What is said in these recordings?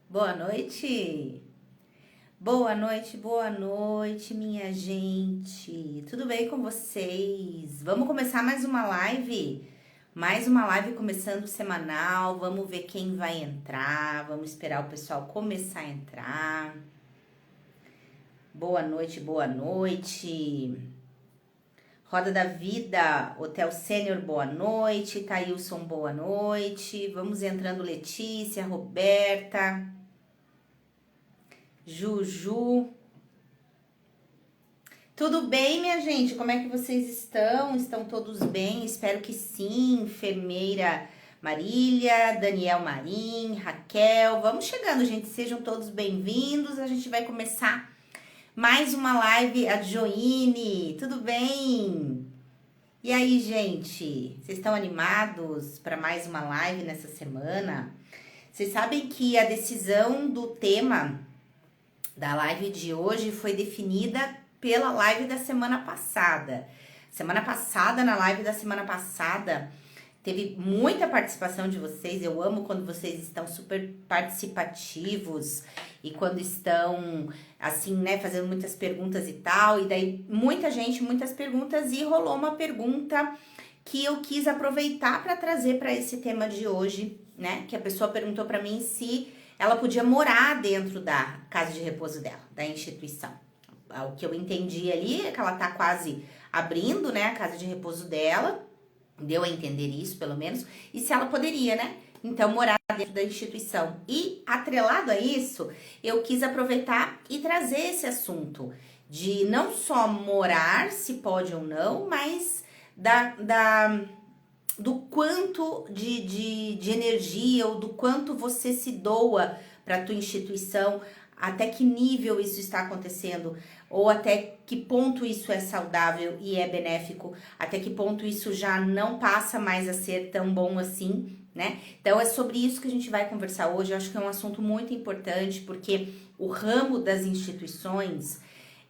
Boa noite! Boa noite, minha gente! Tudo bem com vocês? Vamos começar mais uma live? Mais uma live começando semanal. Vamos ver quem vai entrar. Vamos esperar o pessoal começar a entrar. Boa noite, boa noite! Roda da Vida, Hotel Sênior, boa noite. Thailson, boa noite. Vamos entrando, Letícia, Roberta. Juju. Tudo bem, minha gente? Como é que vocês estão? Estão todos bem? Espero que sim. Enfermeira Marília, Daniel Marim, Raquel. Vamos chegando, gente. Sejam todos bem-vindos. A gente vai começar mais uma live. A Joine, tudo bem? E aí, gente? Vocês estão animados para mais uma live nessa semana? Vocês sabem que a decisão do tema da live de hoje foi definida pela live da semana passada. Na live da semana passada, teve muita participação de vocês. Eu amo quando vocês estão super participativos e quando estão, assim, né, fazendo muitas perguntas e tal. E daí, muita gente, muitas perguntas, e rolou uma pergunta que eu quis aproveitar para trazer para esse tema de hoje, né? Que a pessoa perguntou para mim se ela podia morar dentro da casa de repouso dela, da instituição. O que eu entendi ali é que ela tá quase abrindo, né, a casa de repouso dela, deu a entender isso, pelo menos, e se ela poderia, né, então morar dentro da instituição. E atrelado a isso, eu quis aproveitar e trazer esse assunto de não só morar, se pode ou não, mas do quanto de energia ou do quanto você se doa para a tua instituição, até que nível isso está acontecendo, ou até que ponto isso é saudável e é benéfico, até que ponto isso já não passa mais a ser tão bom assim, né? Então é sobre isso que a gente vai conversar hoje. Eu acho que é um assunto muito importante, porque o ramo das instituições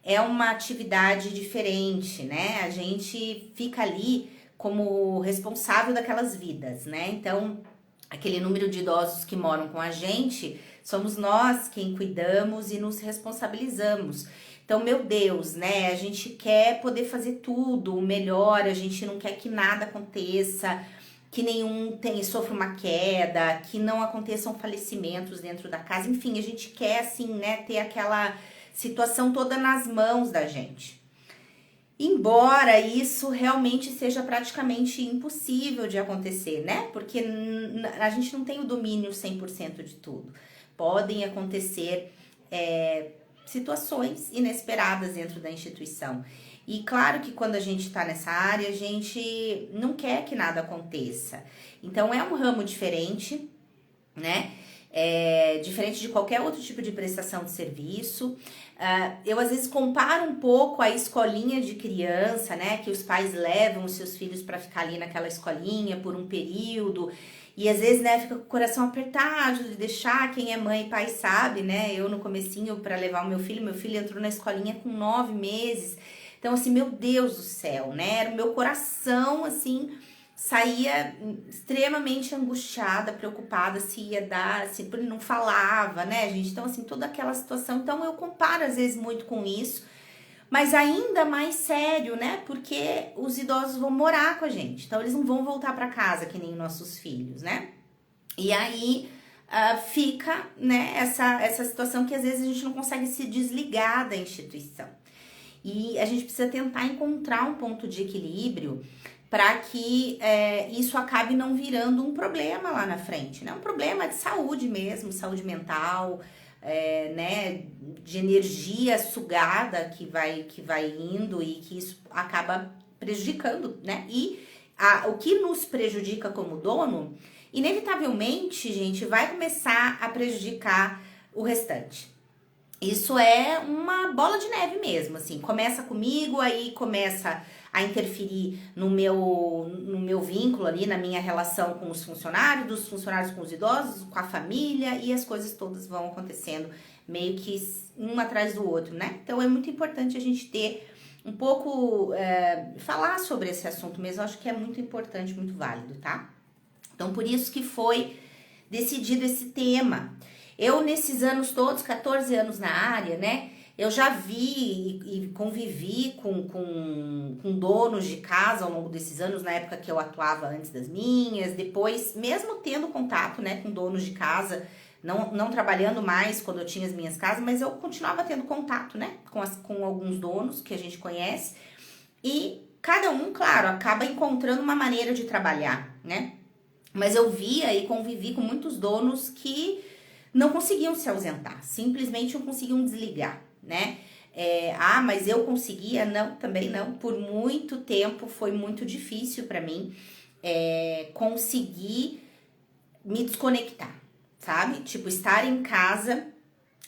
é uma atividade diferente, né? A gente fica ali como responsável daquelas vidas, né? Então, aquele número de idosos que moram com a gente, somos nós quem cuidamos e nos responsabilizamos. Então, meu Deus, né? A gente quer poder fazer tudo o melhor, a gente não quer que nada aconteça, que sofra uma queda, que não aconteçam falecimentos dentro da casa. Enfim, a gente quer, assim, né, ter aquela situação toda nas mãos da gente. Embora isso realmente seja praticamente impossível de acontecer, né? Porque a gente não tem o domínio 100% de tudo. Podem acontecer situações inesperadas dentro da instituição. E claro que quando a gente está nessa área, a gente não quer que nada aconteça. Então é um ramo diferente, né? Diferente de qualquer outro tipo de prestação de serviço. Eu às vezes comparo um pouco a escolinha de criança, né? Que os pais levam os seus filhos para ficar ali naquela escolinha por um período. E às vezes, né, fica com o coração apertado de deixar. Quem é mãe e pai sabe, né? Eu no comecinho para levar o meu filho entrou na escolinha com 9 meses. Então, assim, meu Deus do céu, né? Era o meu coração, assim, saía extremamente angustiada, preocupada se ia dar, se ele não falava, né, gente? Então, assim, toda aquela situação. Então, eu comparo às vezes muito com isso, mas ainda mais sério, né? Porque os idosos vão morar com a gente, então eles não vão voltar para casa que nem nossos filhos, né? E aí fica, né, essa situação que às vezes a gente não consegue se desligar da instituição. E a gente precisa tentar encontrar um ponto de equilíbrio para que isso acabe não virando um problema lá na frente, né? Um problema de saúde mesmo, saúde mental, né? De energia sugada que vai indo e que isso acaba prejudicando, né? E o que nos prejudica como dono, inevitavelmente, gente, vai começar a prejudicar o restante. Isso é uma bola de neve mesmo, assim, começa comigo, aí começa a interferir no meu vínculo ali, na minha relação com os funcionários, dos funcionários com os idosos, com a família, e as coisas todas vão acontecendo meio que um atrás do outro, né? Então é muito importante a gente ter um pouco, falar sobre esse assunto mesmo, eu acho que é muito importante, muito válido, tá? Então por isso que foi decidido esse tema. Eu, nesses anos todos, 14 anos na área, né? Eu já vi e convivi com donos de casa ao longo desses anos, na época que eu atuava antes das minhas, depois, mesmo tendo contato, né, com donos de casa, não trabalhando mais quando eu tinha as minhas casas, mas eu continuava tendo contato, né, com alguns donos que a gente conhece, e cada um, claro, acaba encontrando uma maneira de trabalhar, né? Mas eu via e convivi com muitos donos que não conseguiam se ausentar, simplesmente não conseguiam desligar, né? Mas eu conseguia? Não, também não. Por muito tempo foi muito difícil para mim conseguir me desconectar, sabe? Tipo, estar em casa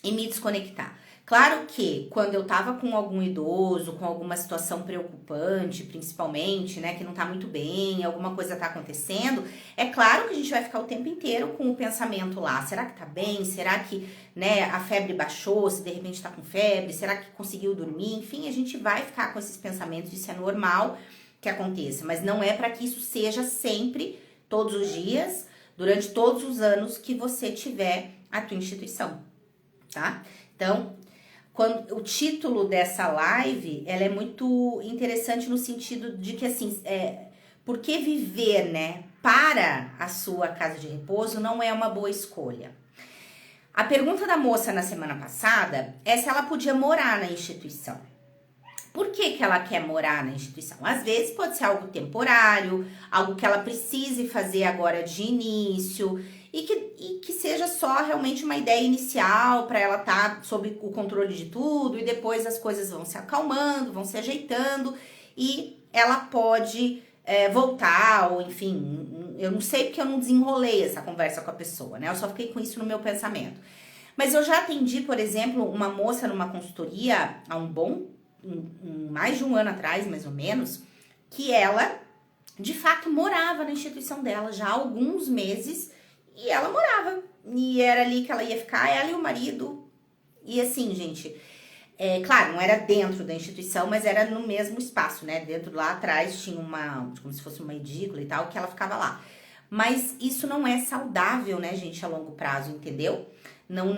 e me desconectar. Claro que quando eu tava com algum idoso, com alguma situação preocupante, principalmente, né, que não tá muito bem, alguma coisa tá acontecendo, é claro que a gente vai ficar o tempo inteiro com o pensamento lá, será que tá bem? Será que, né, a febre baixou? Se de repente tá com febre? Será que conseguiu dormir? Enfim, a gente vai ficar com esses pensamentos, isso é normal que aconteça, mas não é para que isso seja sempre, todos os dias, durante todos os anos que você tiver a tua instituição, tá? Então, o título dessa live, ela é muito interessante no sentido de que, assim, por que viver, né, para a sua casa de repouso não é uma boa escolha? A pergunta da moça na semana passada é se ela podia morar na instituição. Por que ela quer morar na instituição? Às vezes pode ser algo temporário, algo que ela precise fazer agora de início, e que seja só realmente uma ideia inicial para ela estar sob o controle de tudo, e depois as coisas vão se acalmando, vão se ajeitando e ela pode voltar, ou enfim, eu não sei porque eu não desenrolei essa conversa com a pessoa, né? Eu só fiquei com isso no meu pensamento. Mas eu já atendi, por exemplo, uma moça numa consultoria há mais de um ano atrás, mais ou menos, que ela, de fato, morava na instituição dela já há alguns meses. E ela morava, e era ali que ela ia ficar, ela e o marido. E assim, gente, claro, não era dentro da instituição, mas era no mesmo espaço, né? Dentro lá atrás tinha como se fosse uma edícula e tal, que ela ficava lá. Mas isso não é saudável, né, gente, a longo prazo, entendeu? Não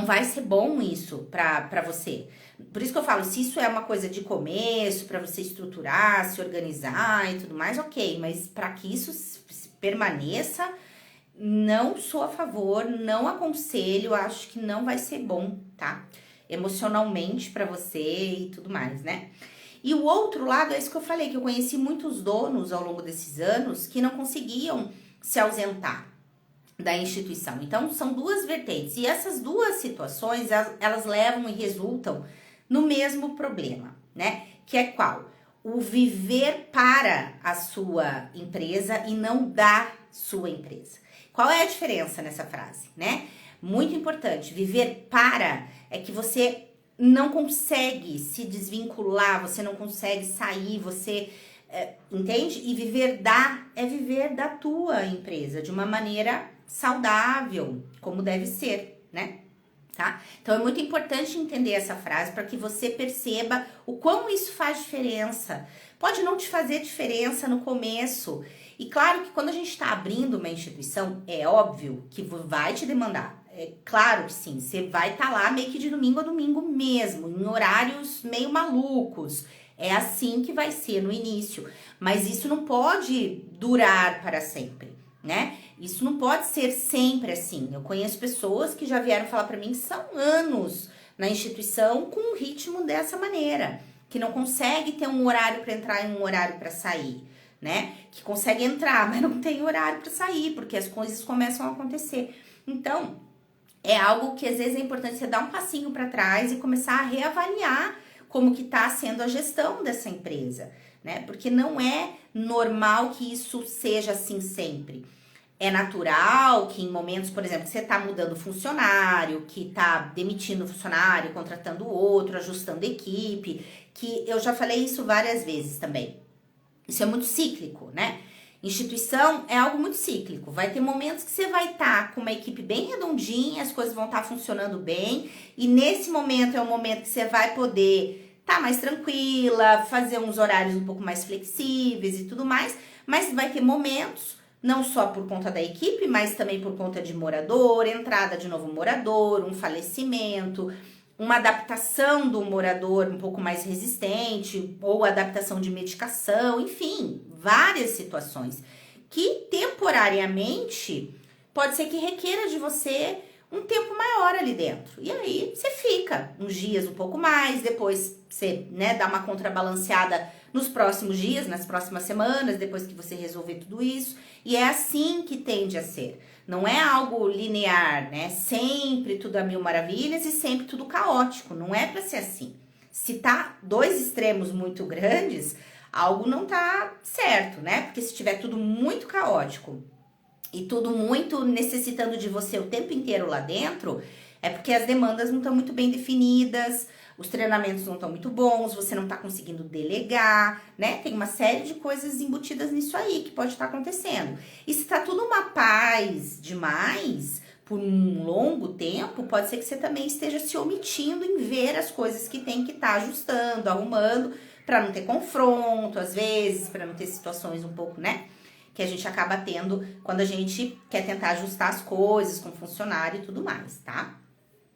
vai ser bom isso pra você. Por isso que eu falo, se isso é uma coisa de começo, pra você estruturar, se organizar e tudo mais, ok. Mas pra que isso permaneça, não sou a favor, não aconselho, acho que não vai ser bom, tá? Emocionalmente pra você e tudo mais, né? E o outro lado é isso que eu falei, que eu conheci muitos donos ao longo desses anos que não conseguiam se ausentar da instituição. Então, são duas vertentes. E essas duas situações, elas levam e resultam no mesmo problema, né? Que é qual? O viver para a sua empresa e não da sua empresa. Qual é a diferença nessa frase, né? Muito importante. Viver para é que você não consegue se desvincular, você não consegue sair, você entende? E viver é viver da tua empresa de uma maneira saudável, como deve ser, né? Tá? Então é muito importante entender essa frase para que você perceba o quão isso faz diferença. Pode não te fazer diferença no começo. E claro que quando a gente está abrindo uma instituição, é óbvio que vai te demandar. É claro que sim, você vai estar lá meio que de domingo a domingo mesmo, em horários meio malucos. É assim que vai ser no início. Mas isso não pode durar para sempre, né? Isso não pode ser sempre assim. Eu conheço pessoas que já vieram falar para mim que são anos na instituição com um ritmo dessa maneira, que não consegue ter um horário para entrar e um horário para sair, né? Que consegue entrar, mas não tem horário para sair, porque as coisas começam a acontecer. Então, é algo que às vezes é importante você dar um passinho para trás e começar a reavaliar como que está sendo a gestão dessa empresa, né? Porque não é normal que isso seja assim sempre. É natural que em momentos, por exemplo, que você está mudando funcionário, que está demitindo funcionário, contratando outro, ajustando equipe, que eu já falei isso várias vezes também. Isso é muito cíclico, né? Instituição é algo muito cíclico. Vai ter momentos que você vai estar com uma equipe bem redondinha, as coisas vão estar funcionando bem, e nesse momento é o momento que você vai poder estar mais tranquila, fazer uns horários um pouco mais flexíveis e tudo mais, mas vai ter momentos não só por conta da equipe, mas também por conta de morador, entrada de novo morador, um falecimento, uma adaptação do morador um pouco mais resistente, ou adaptação de medicação, enfim, várias situações que temporariamente pode ser que requeira de você um tempo maior ali dentro. E aí você fica uns dias um pouco mais, depois você, né, dá uma contrabalanceada nos próximos dias, nas próximas semanas, depois que você resolver tudo isso. E é assim que tende a ser. Não é algo linear, né? Sempre tudo a mil maravilhas e sempre tudo caótico. Não é para ser assim. Se tá dois extremos muito grandes, algo não tá certo, né? Porque se tiver tudo muito caótico e tudo muito necessitando de você o tempo inteiro lá dentro, é porque as demandas não estão muito bem definidas, os treinamentos não estão muito bons, você não está conseguindo delegar, né? Tem uma série de coisas embutidas nisso aí que pode estar acontecendo. E se tá tudo uma paz demais, por um longo tempo, pode ser que você também esteja se omitindo em ver as coisas que tem que estar ajustando, arrumando, para não ter confronto, às vezes, para não ter situações um pouco, né? Que a gente acaba tendo quando a gente quer tentar ajustar as coisas com o funcionário e tudo mais, tá?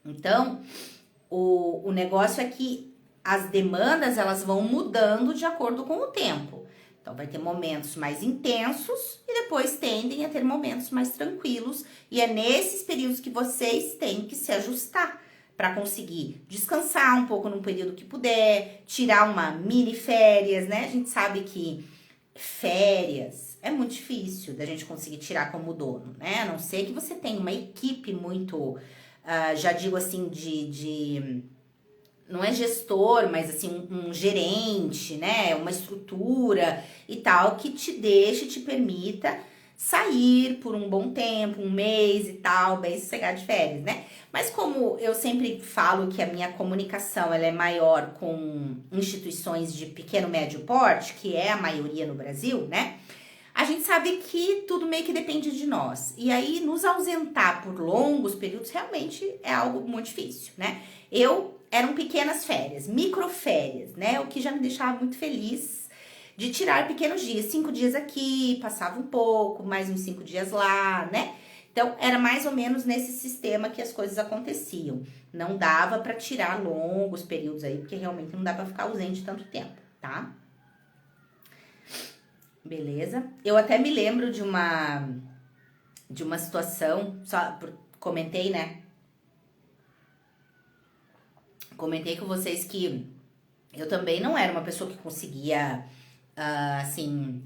Então, o negócio é que as demandas, elas vão mudando de acordo com o tempo. Então, vai ter momentos mais intensos e depois tendem a ter momentos mais tranquilos. E é nesses períodos que vocês têm que se ajustar para conseguir descansar um pouco num período que puder, tirar uma mini férias, né? A gente sabe que férias é muito difícil da gente conseguir tirar como dono, né? A não ser que você tenha uma equipe muito, já digo assim, não é gestor, mas assim, um gerente, né? Uma estrutura e tal, que te deixe, te permita sair por um bom tempo, um mês e tal, bem sossegado de férias, né? Mas como eu sempre falo que a minha comunicação ela é maior com instituições de pequeno, médio porte, que é a maioria no Brasil, né? A gente sabe que tudo meio que depende de nós. E aí, nos ausentar por longos períodos realmente é algo muito difícil, né? Eram pequenas férias, microférias, né? O que já me deixava muito feliz de tirar pequenos dias. 5 dias aqui, passava um pouco, mais uns 5 dias lá, né? Então, era mais ou menos nesse sistema que as coisas aconteciam. Não dava para tirar longos períodos aí, porque realmente não dá para ficar ausente tanto tempo, tá? Beleza? Eu até me lembro de uma situação, comentei, né? Comentei com vocês que eu também não era uma pessoa que conseguia, assim,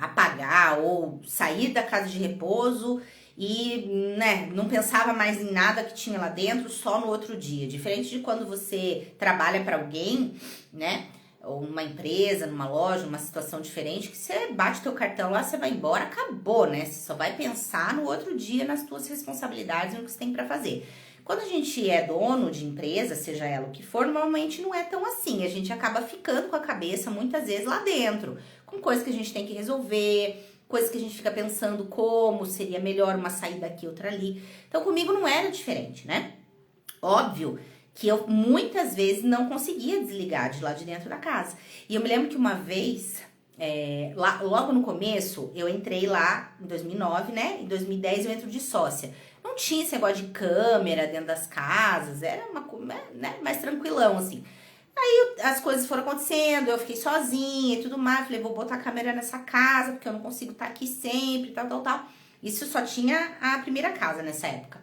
apagar ou sair da casa de repouso e, né, não pensava mais em nada que tinha lá dentro só no outro dia. Diferente de quando você trabalha para alguém, né, ou numa empresa, numa loja, numa situação diferente, que você bate teu cartão lá, você vai embora, acabou, né? Você só vai pensar no outro dia nas tuas responsabilidades e no que você tem para fazer. Quando a gente é dono de empresa, seja ela o que for, normalmente não é tão assim. A gente acaba ficando com a cabeça muitas vezes lá dentro, com coisas que a gente tem que resolver, coisas que a gente fica pensando como seria melhor uma saída aqui, outra ali. Então comigo não era diferente, né? Óbvio que eu muitas vezes não conseguia desligar de lá de dentro da casa. E eu me lembro que uma vez, logo no começo, eu entrei lá em 2009, né? Em 2010 eu entro de sócia. Não tinha esse negócio de câmera dentro das casas, era né, mais tranquilão, assim. Aí as coisas foram acontecendo, eu fiquei sozinha e tudo mais. Falei, vou botar a câmera nessa casa, porque eu não consigo estar aqui sempre, tal. Isso só tinha a primeira casa nessa época.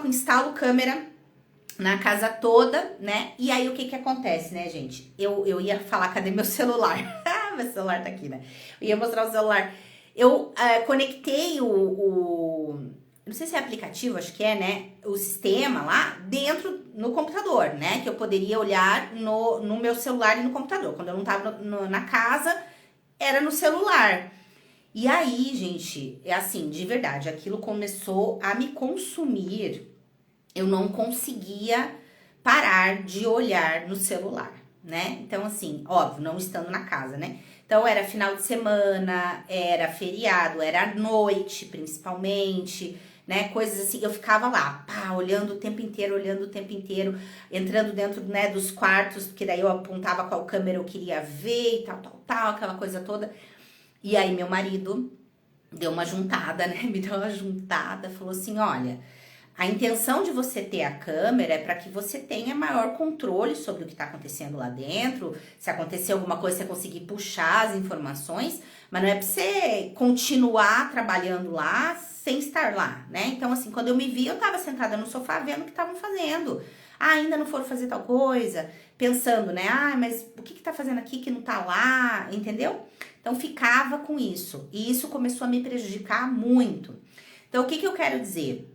Instalo câmera na casa toda, né? E aí o que acontece, né, gente? Eu ia falar, cadê meu celular? Meu celular tá aqui, né? Eu ia mostrar o celular. Eu conectei não sei se é aplicativo, acho que é, né? O sistema lá dentro no computador, né? Que eu poderia olhar no meu celular e no computador. Quando eu não tava na casa, era no celular. E aí, gente, é assim, de verdade, aquilo começou a me consumir. Eu não conseguia parar de olhar no celular, né? Então, assim, óbvio, não estando na casa, né? Então, era final de semana, era feriado, era à noite, principalmente, né? Coisas assim, eu ficava lá, olhando o tempo inteiro, entrando dentro, né, dos quartos, porque daí eu apontava qual câmera eu queria ver e tal, aquela coisa toda. E aí meu marido deu uma juntada, né? Me deu uma juntada, falou assim: olha, a intenção de você ter a câmera é para que você tenha maior controle sobre o que está acontecendo lá dentro. Se acontecer alguma coisa, você conseguir puxar as informações, mas não é para você continuar trabalhando lá sem estar lá, né? Então, assim, quando eu me vi, eu estava sentada no sofá vendo o que estavam fazendo. Ah, ainda não foram fazer tal coisa, pensando, né? Ah, mas o que tá fazendo aqui que não tá lá, entendeu? Então, ficava com isso. E isso começou a me prejudicar muito. Então, o que eu quero dizer?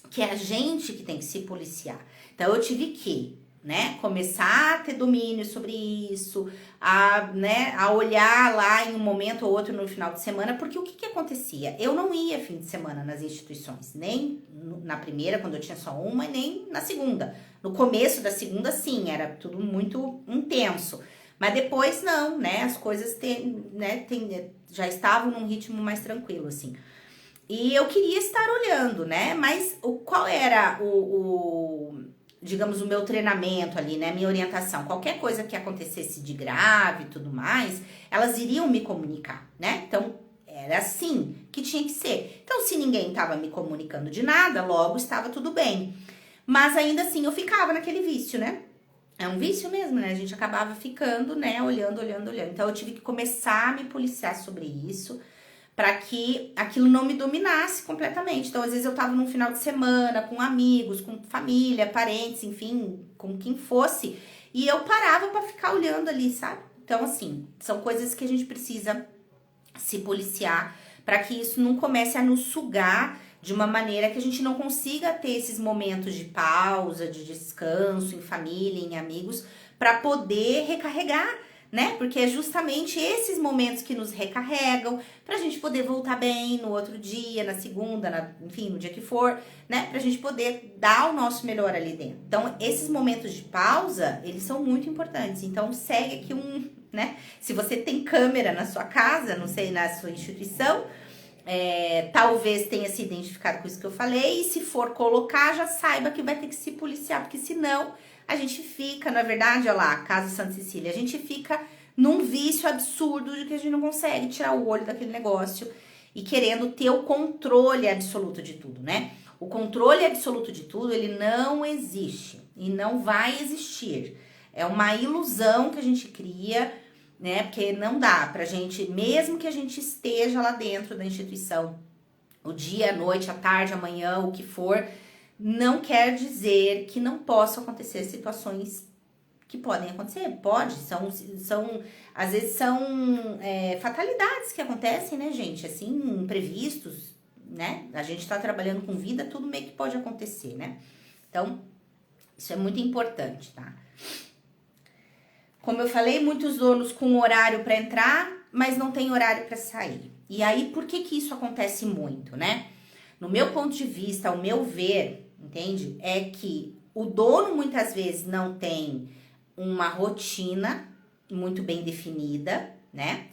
Que é a gente que tem que se policiar. Então, eu tive que, né, começar a ter domínio sobre isso, a olhar lá em um momento ou outro no final de semana, porque o que acontecia? Eu não ia fim de semana nas instituições, nem na primeira, quando eu tinha só uma, e nem na segunda. No começo da segunda, sim, era tudo muito intenso. Mas depois, não, né, as coisas já estavam num ritmo mais tranquilo, assim. E eu queria estar olhando, né? Mas qual era digamos, o meu treinamento ali, né? Minha orientação. Qualquer coisa que acontecesse de grave e tudo mais, elas iriam me comunicar, né? Então, era assim que tinha que ser. Então, se ninguém estava me comunicando de nada, logo estava tudo bem. Mas ainda assim, eu ficava naquele vício, né? É um vício mesmo, né? A gente acabava ficando, né? Olhando. Então, eu tive que começar a me policiar sobre isso, para que aquilo não me dominasse completamente. Então, às vezes eu tava num final de semana com amigos, com família, parentes, enfim, com quem fosse, e eu parava para ficar olhando ali, sabe? Então, assim, são coisas que a gente precisa se policiar para que isso não comece a nos sugar de uma maneira que a gente não consiga ter esses momentos de pausa, de descanso em família, em amigos, para poder recarregar, né? Porque é justamente esses momentos que nos recarregam pra gente poder voltar bem no outro dia, na segunda, enfim, no dia que for, né? Pra gente poder dar o nosso melhor ali dentro. Então, esses momentos de pausa, eles são muito importantes. Então, segue aqui né? Se você tem câmera na sua casa, não sei, na sua instituição, talvez tenha se identificado com isso que eu falei, e se for colocar, já saiba que vai ter que se policiar, porque senão a gente fica, na verdade, olha lá, Casa Santa Cecília, a gente fica num vício absurdo de que a gente não consegue tirar o olho daquele negócio e querendo ter o controle absoluto de tudo, né? O controle absoluto de tudo, ele não existe e não vai existir. É uma ilusão que a gente cria, né? Porque não dá pra gente, mesmo que a gente esteja lá dentro da instituição, o dia, a noite, a tarde, amanhã, o que for, não quer dizer que não possam acontecer situações que podem acontecer. Pode, às vezes são fatalidades que acontecem, né, gente? Assim, imprevistos, né? A gente tá trabalhando com vida, tudo meio que pode acontecer, né? Então, isso é muito importante, tá? Como eu falei, muitos donos com horário para entrar, mas não tem horário para sair. E aí, por que isso acontece muito, né? No meu ponto de vista, ao meu ver, entende? É que o dono muitas vezes não tem uma rotina muito bem definida, né?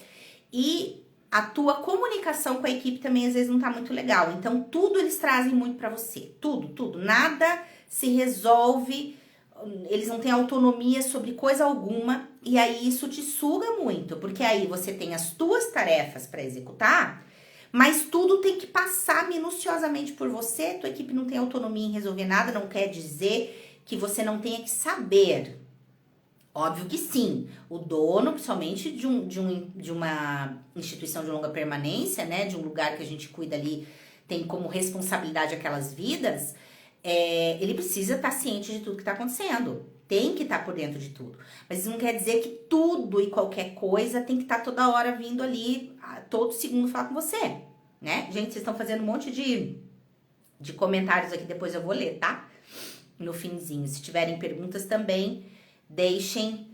E a tua comunicação com a equipe também às vezes não tá muito legal. Então, tudo eles trazem muito para você. Tudo. Nada se resolve, eles não têm autonomia sobre coisa alguma. E aí, isso te suga muito, porque aí você tem as tuas tarefas para executar, mas tudo tem que passar minuciosamente por você. Tua equipe não tem autonomia em resolver nada, não quer dizer que você não tenha que saber. Óbvio que sim, o dono, principalmente de uma instituição de longa permanência, né, de um lugar que a gente cuida ali, tem como responsabilidade aquelas vidas, ele precisa estar ciente de tudo que está acontecendo, tem que estar por dentro de tudo. Mas isso não quer dizer que tudo e qualquer coisa tem que estar toda hora vindo ali, todo segundo falar com você, né? Gente, vocês estão fazendo um monte de comentários aqui, depois eu vou ler, tá? No finzinho, se tiverem perguntas também, deixem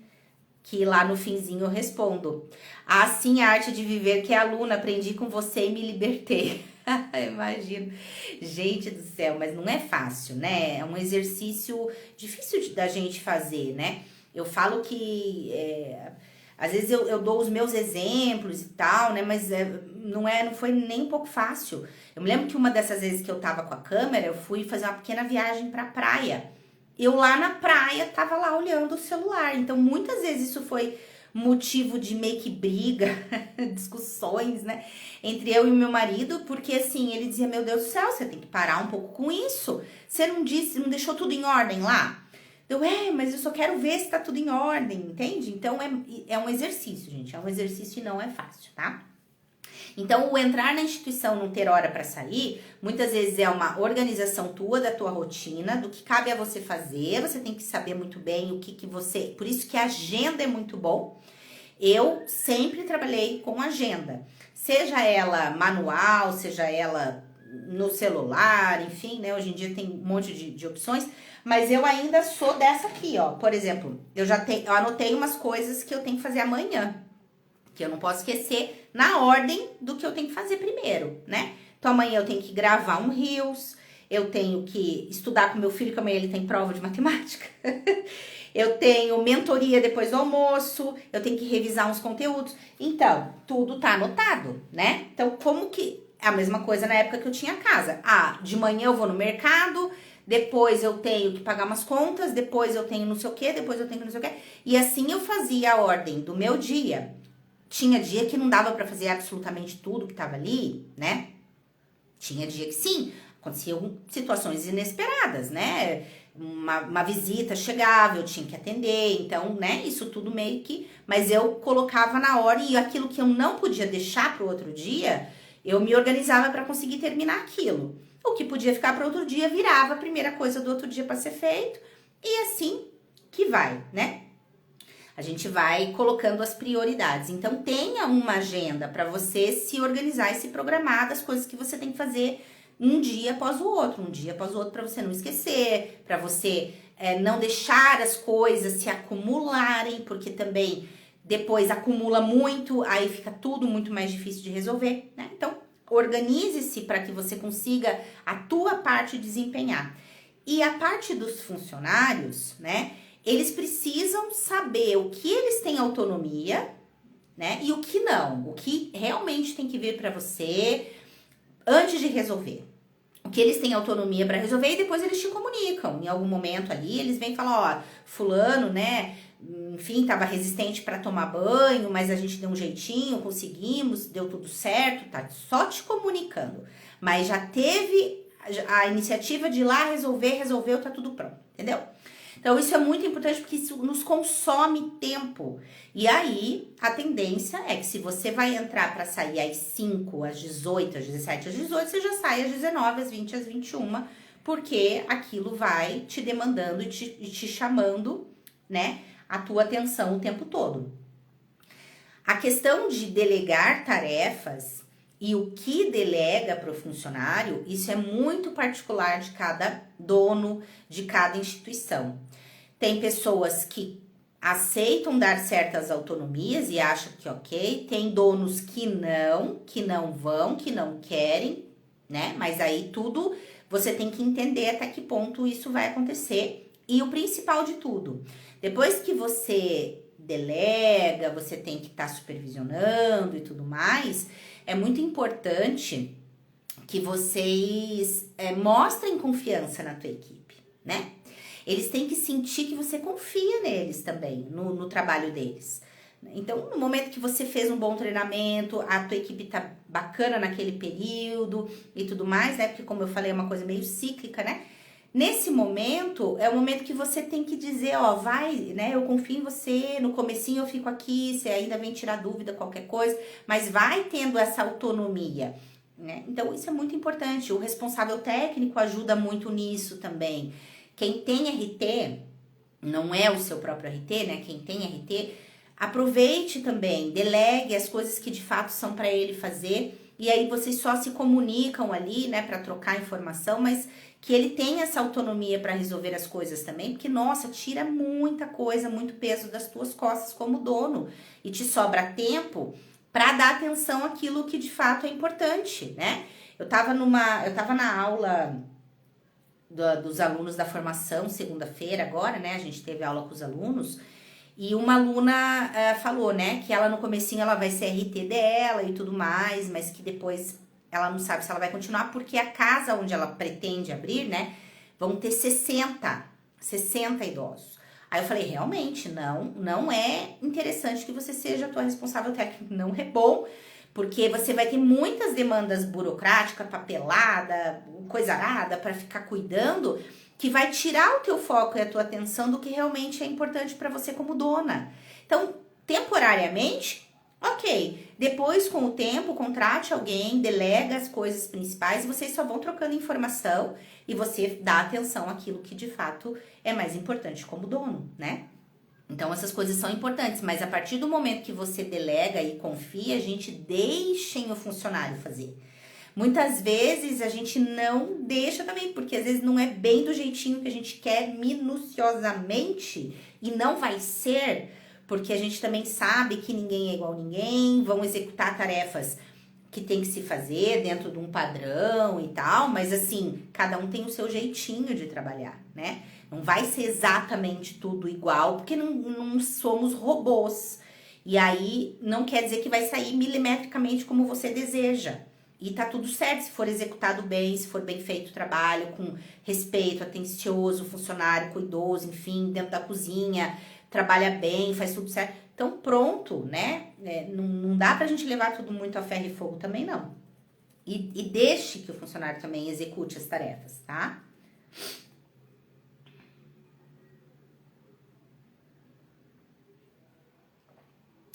que lá no finzinho eu respondo. Assim, a arte de viver que é aluna, aprendi com você e me libertei. Imagino. Gente do céu, mas não é fácil, né? É um exercício difícil da gente fazer, né? Eu falo que às vezes eu dou os meus exemplos e tal, né? Mas não foi nem um pouco fácil. Eu me lembro que uma dessas vezes que eu tava com a câmera, eu fui fazer uma pequena viagem pra praia. Eu lá na praia tava lá olhando o celular. Então, muitas vezes isso foi motivo de meio que briga, discussões, né, entre eu e meu marido, porque assim, ele dizia, meu Deus do céu, você tem que parar um pouco com isso, você não disse, não deixou tudo em ordem lá? Mas eu só quero ver se tá tudo em ordem, entende? Então, é um exercício, gente, é um exercício e não é fácil, tá? Então, o entrar na instituição, não ter hora para sair, muitas vezes é uma organização tua, da tua rotina, do que cabe a você fazer, você tem que saber muito bem o que você... Por isso que a agenda é muito bom. Eu sempre trabalhei com agenda, seja ela manual, seja ela no celular, enfim, né? Hoje em dia tem um monte de opções, mas eu ainda sou dessa aqui, ó. Por exemplo, eu anotei umas coisas que eu tenho que fazer amanhã, que eu não posso esquecer na ordem do que eu tenho que fazer primeiro, né? Então amanhã eu tenho que gravar um Reels, eu tenho que estudar com meu filho, que amanhã ele tem prova de matemática. Eu tenho mentoria depois do almoço, eu tenho que revisar uns conteúdos. Então, tudo tá anotado, né? Então, como que... A mesma coisa na época que eu tinha casa. De manhã eu vou no mercado, depois eu tenho que pagar umas contas, depois eu tenho não sei o quê, depois eu tenho não sei o quê. E assim eu fazia a ordem do meu dia. Tinha dia que não dava pra fazer absolutamente tudo que tava ali, né? Tinha dia que sim, aconteciam situações inesperadas, né? Uma visita chegava, eu tinha que atender, então, né? Isso tudo meio que... Mas eu colocava na hora e aquilo que eu não podia deixar pro outro dia, eu me organizava para conseguir terminar aquilo. O que podia ficar para outro dia virava a primeira coisa do outro dia para ser feito e assim que vai, né? A gente vai colocando as prioridades. Então, tenha uma agenda para você se organizar e se programar das coisas que você tem que fazer um dia após o outro, para você não esquecer, para você não deixar as coisas se acumularem, porque também depois acumula muito, aí fica tudo muito mais difícil de resolver, né? Então, organize-se para que você consiga a tua parte desempenhar. E a parte dos funcionários, né? Eles precisam saber o que eles têm autonomia, né? E o que não. O que realmente tem que vir para você antes de resolver. O que eles têm autonomia para resolver e depois eles te comunicam. Em algum momento ali, eles vêm falar, fulano, né? Enfim, tava resistente para tomar banho, mas a gente deu um jeitinho, conseguimos, deu tudo certo, tá só te comunicando. Mas já teve a iniciativa de ir lá resolveu, tá tudo pronto, entendeu? Então, isso é muito importante porque isso nos consome tempo. E aí, a tendência é que se você vai entrar para sair às 5, às 18, às 17, às 18, você já sai às 19, às 20, às 21, porque aquilo vai te demandando e te chamando, né, a tua atenção o tempo todo. A questão de delegar tarefas e o que delega para o funcionário, isso é muito particular de cada dono, de cada instituição. Tem pessoas que aceitam dar certas autonomias e acham que ok, tem donos que não vão, que não querem, né? Mas aí tudo você tem que entender até que ponto isso vai acontecer. E o principal de tudo, depois que você delega, você tem que estar supervisionando e tudo mais, é muito importante que vocês mostrem confiança na tua equipe, né? Eles têm que sentir que você confia neles também, no trabalho deles. Então, no momento que você fez um bom treinamento, a tua equipe tá bacana naquele período e tudo mais, né? Porque como eu falei, é uma coisa meio cíclica, né? Nesse momento, é o momento que você tem que dizer, ó, vai, né? Eu confio em você, no comecinho eu fico aqui, você ainda vem tirar dúvida, qualquer coisa, mas vai tendo essa autonomia, né? Então, isso é muito importante. O responsável técnico ajuda muito nisso também. Quem tem RT, não é o seu próprio RT, né? Quem tem RT, aproveite também, delegue as coisas que de fato são para ele fazer, e aí vocês só se comunicam ali, né, para trocar informação, mas que ele tenha essa autonomia para resolver as coisas também, porque, nossa, tira muita coisa, muito peso das tuas costas como dono, e te sobra tempo para dar atenção àquilo que de fato é importante, né? Eu tava na aula dos alunos da formação, segunda-feira agora, né? A gente teve aula com os alunos, e uma aluna falou, né, que ela no comecinho ela vai ser RT dela e tudo mais, mas que depois ela não sabe se ela vai continuar, porque a casa onde ela pretende abrir, né, vão ter 60 idosos. Aí eu falei, realmente, não é interessante que você seja a tua responsável técnica, não é bom, porque você vai ter muitas demandas burocráticas, papelada, coisa arada para ficar cuidando, que vai tirar o teu foco e a tua atenção do que realmente é importante para você como dona. Então, temporariamente, ok. Depois, com o tempo, contrate alguém, delega as coisas principais e vocês só vão trocando informação e você dá atenção àquilo que de fato é mais importante como dono, né? Então, essas coisas são importantes, mas a partir do momento que você delega e confia, a gente deixem o funcionário fazer. Muitas vezes a gente não deixa também, porque às vezes não é bem do jeitinho que a gente quer, minuciosamente, e não vai ser, porque a gente também sabe que ninguém é igual a ninguém, vão executar tarefas que tem que se fazer dentro de um padrão e tal, mas assim, cada um tem o seu jeitinho de trabalhar, né? Não vai ser exatamente tudo igual, porque não somos robôs. E aí, não quer dizer que vai sair milimetricamente como você deseja. E tá tudo certo se for executado bem, se for bem feito o trabalho, com respeito, atencioso, funcionário, cuidoso, enfim, dentro da cozinha, trabalha bem, faz tudo certo. Então, pronto, né? Não dá pra gente levar tudo muito a ferro e fogo também, não. E deixe que o funcionário também execute as tarefas, tá?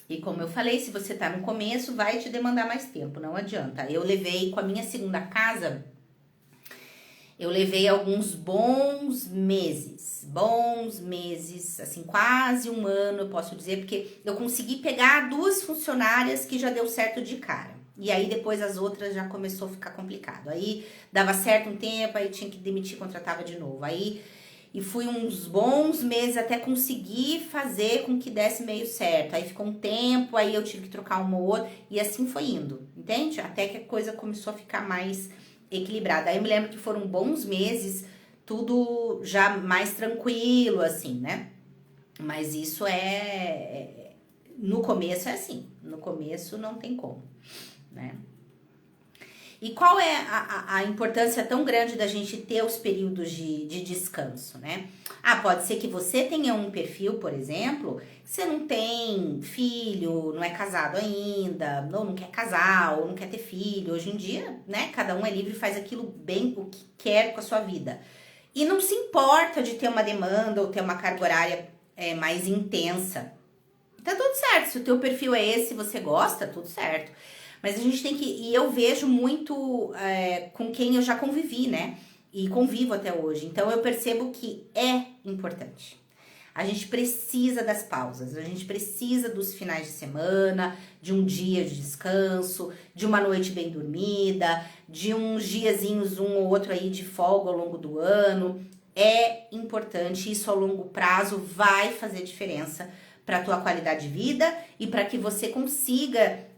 E como eu falei, se você tá no começo, vai te demandar mais tempo, não adianta. Eu levei com a minha segunda casa, eu levei alguns bons meses, assim, quase um ano, eu posso dizer, porque eu consegui pegar 2 funcionárias que já deu certo de cara. E aí depois as outras já começou a ficar complicado. Aí dava certo um tempo, aí tinha que demitir, contratava de novo. E fui uns bons meses até conseguir fazer com que desse meio certo. Aí ficou um tempo, aí eu tive que trocar uma ou outra, e assim foi indo, entende? Até que a coisa começou a ficar mais equilibrada. Aí eu me lembro que foram bons meses, tudo já mais tranquilo, assim, né? Mas isso no começo é assim, no começo não tem como, né? E qual é a importância tão grande da gente ter os períodos de descanso, né? Pode ser que você tenha um perfil, por exemplo, que você não tem filho, não é casado ainda, ou não quer casar, ou não quer ter filho. Hoje em dia, né, cada um é livre e faz aquilo bem o que quer com a sua vida. E não se importa de ter uma demanda ou ter uma carga horária mais intensa. Tá tudo certo, se o teu perfil é esse, você gosta, tudo certo. Mas a gente tem que... E eu vejo muito com quem eu já convivi, né? E convivo até hoje. Então, eu percebo que é importante. A gente precisa das pausas. A gente precisa dos finais de semana, de um dia de descanso, de uma noite bem dormida, de uns diazinhos, um ou outro aí de folga ao longo do ano. É importante. Isso, ao longo prazo, vai fazer diferença para a tua qualidade de vida e para que você consiga...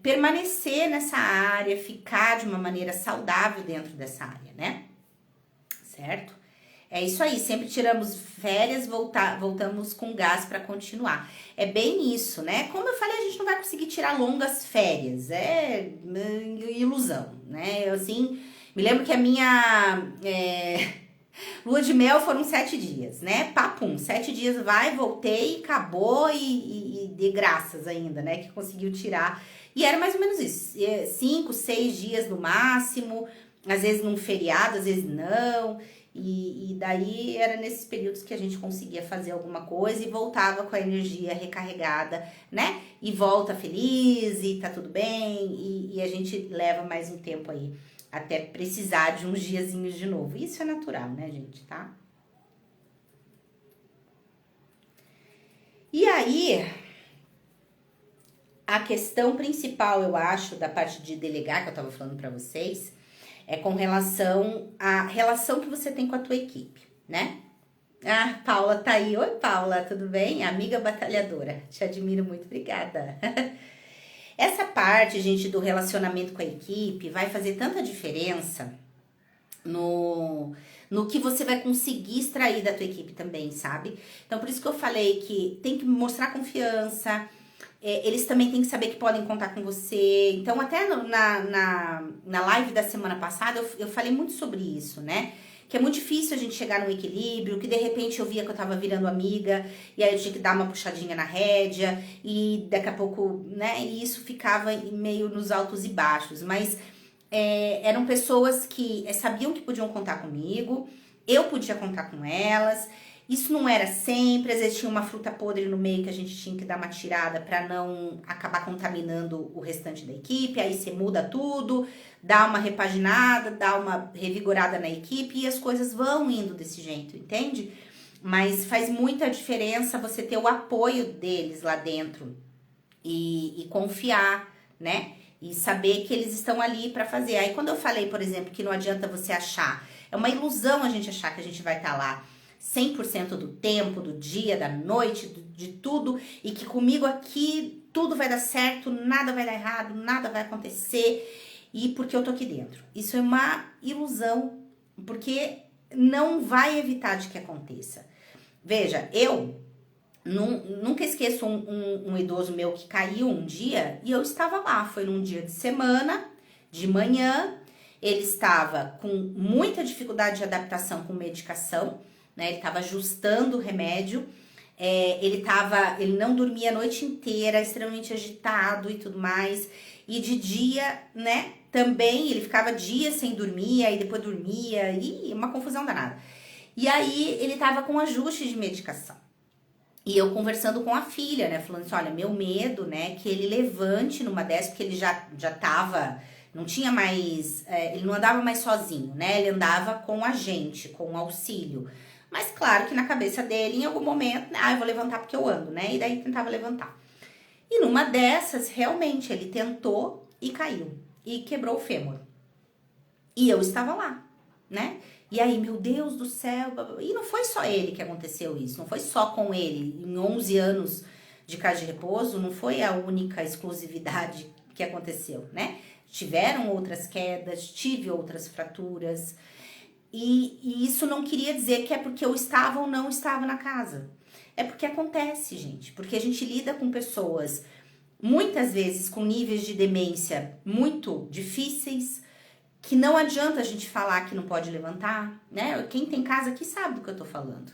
permanecer nessa área, ficar de uma maneira saudável dentro dessa área, né? Certo? É isso aí, sempre tiramos férias, voltamos com gás para continuar. É bem isso, né? Como eu falei, a gente não vai conseguir tirar longas férias, é ilusão, né? Eu, assim, me lembro que a minha lua de mel foram 7 dias, né? Papum, 7 dias vai, voltei, acabou e de graças ainda, né? Que conseguiu tirar. E era mais ou menos isso, 5, 6 dias no máximo, às vezes num feriado, às vezes não. E daí era nesses períodos que a gente conseguia fazer alguma coisa e voltava com a energia recarregada, né? E volta feliz e tá tudo bem e a gente leva mais um tempo aí até precisar de uns diazinhos de novo. Isso é natural, né, gente, tá? E aí, a questão principal, eu acho, da parte de delegar, que eu tava falando pra vocês, é com relação à relação que você tem com a tua equipe, né? Paula tá aí. Oi, Paula, tudo bem? Amiga batalhadora, te admiro muito, obrigada. Essa parte, gente, do relacionamento com a equipe vai fazer tanta diferença no que você vai conseguir extrair da tua equipe também, sabe? Então, por isso que eu falei que tem que mostrar confiança, eles também têm que saber que podem contar com você. Então, até na live da semana passada, eu falei muito sobre isso, né? Que é muito difícil a gente chegar num equilíbrio, que de repente eu via que eu tava virando amiga, e aí eu tinha que dar uma puxadinha na rédea, e daqui a pouco, né? E isso ficava meio nos altos e baixos. Mas eram pessoas que sabiam que podiam contar comigo, eu podia contar com elas. Isso não era sempre, às vezes tinha uma fruta podre no meio que a gente tinha que dar uma tirada para não acabar contaminando o restante da equipe. Aí você muda tudo, dá uma repaginada, dá uma revigorada na equipe e as coisas vão indo desse jeito, entende? Mas faz muita diferença você ter o apoio deles lá dentro e confiar, né? E saber que eles estão ali para fazer. Aí quando eu falei, por exemplo, que não adianta você achar, é uma ilusão a gente achar que a gente vai estar lá 100% do tempo, do dia, da noite, de tudo, e que comigo aqui tudo vai dar certo, nada vai dar errado, nada vai acontecer, e porque eu tô aqui dentro. Isso é uma ilusão, porque não vai evitar de que aconteça. Veja, eu nunca esqueço um idoso meu que caiu um dia, e eu estava lá, foi num dia de semana, de manhã, ele estava com muita dificuldade de adaptação com medicação, né? Ele estava ajustando o remédio, ele não dormia a noite inteira, extremamente agitado e tudo mais, e de dia, né, também ele ficava dias sem dormir, aí depois dormia, e uma confusão danada. E aí ele estava com ajuste de medicação. E eu conversando com a filha, né, falando assim, olha, meu medo, né, que ele levante numa dessas, porque ele já tava, não tinha mais, ele não andava mais sozinho, né, ele andava com a gente, com auxílio. Mas claro que na cabeça dele, em algum momento, eu vou levantar porque eu ando, né? E daí tentava levantar. E numa dessas, realmente, ele tentou e caiu. E quebrou o fêmur. E eu estava lá, né? E aí, meu Deus do céu... E não foi só ele que aconteceu isso. Não foi só com ele. Em 11 anos de casa de repouso, não foi a única exclusividade que aconteceu, né? Tiveram outras quedas, tive outras fraturas... E isso não queria dizer que é porque eu estava ou não estava na casa. É porque acontece, gente. Porque a gente lida com pessoas, muitas vezes, com níveis de demência muito difíceis, que não adianta a gente falar que não pode levantar, né? Quem tem casa aqui sabe do que eu tô falando.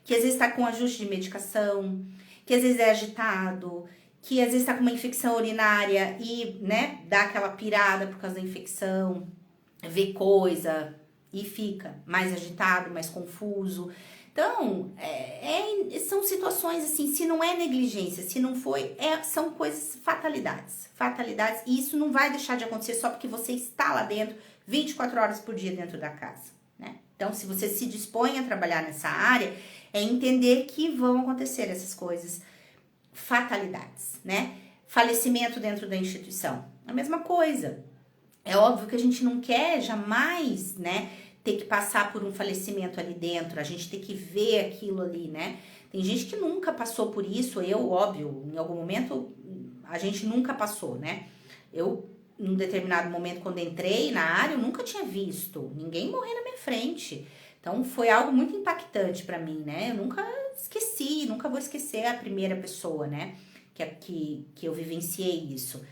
Que às vezes está com ajuste de medicação, que às vezes é agitado, que às vezes está com uma infecção urinária e, né, dá aquela pirada por causa da infecção, vê coisa... E fica mais agitado, mais confuso. Então, são situações assim, se não é negligência, se não foi, são coisas, fatalidades. Fatalidades, e isso não vai deixar de acontecer só porque você está lá dentro 24 horas por dia dentro da casa, né? Então, se você se dispõe a trabalhar nessa área, é entender que vão acontecer essas coisas, fatalidades, né? Falecimento dentro da instituição, a mesma coisa. É óbvio que a gente não quer jamais, né, ter que passar por um falecimento ali dentro, a gente tem que ver aquilo ali, né? Tem gente que nunca passou por isso, eu, óbvio, em algum momento a gente nunca passou, né? Eu, num determinado momento, quando entrei na área, eu nunca tinha visto ninguém morrer na minha frente. Então, foi algo muito impactante pra mim, né? Eu nunca esqueci, nunca vou esquecer a primeira pessoa, né, que eu vivenciei isso.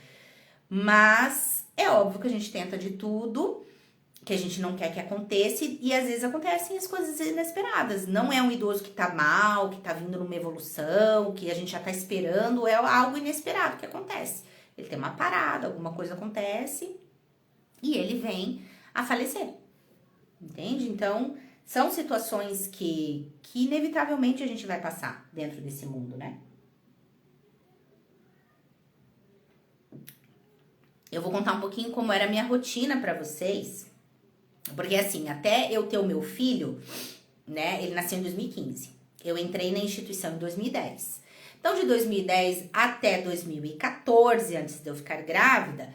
Mas é óbvio que a gente tenta de tudo, que a gente não quer que aconteça, e às vezes acontecem as coisas inesperadas. Não é um idoso que tá mal, que tá vindo numa evolução, que a gente já tá esperando, é algo inesperado que acontece. Ele tem uma parada, alguma coisa acontece, e ele vem a falecer. Entende? Então, são situações que inevitavelmente a gente vai passar dentro desse mundo, né? Eu vou contar um pouquinho como era a minha rotina pra vocês, porque assim, até eu ter o meu filho, né, ele nasceu em 2015. Eu entrei na instituição em 2010. Então, de 2010 até 2014, antes de eu ficar grávida,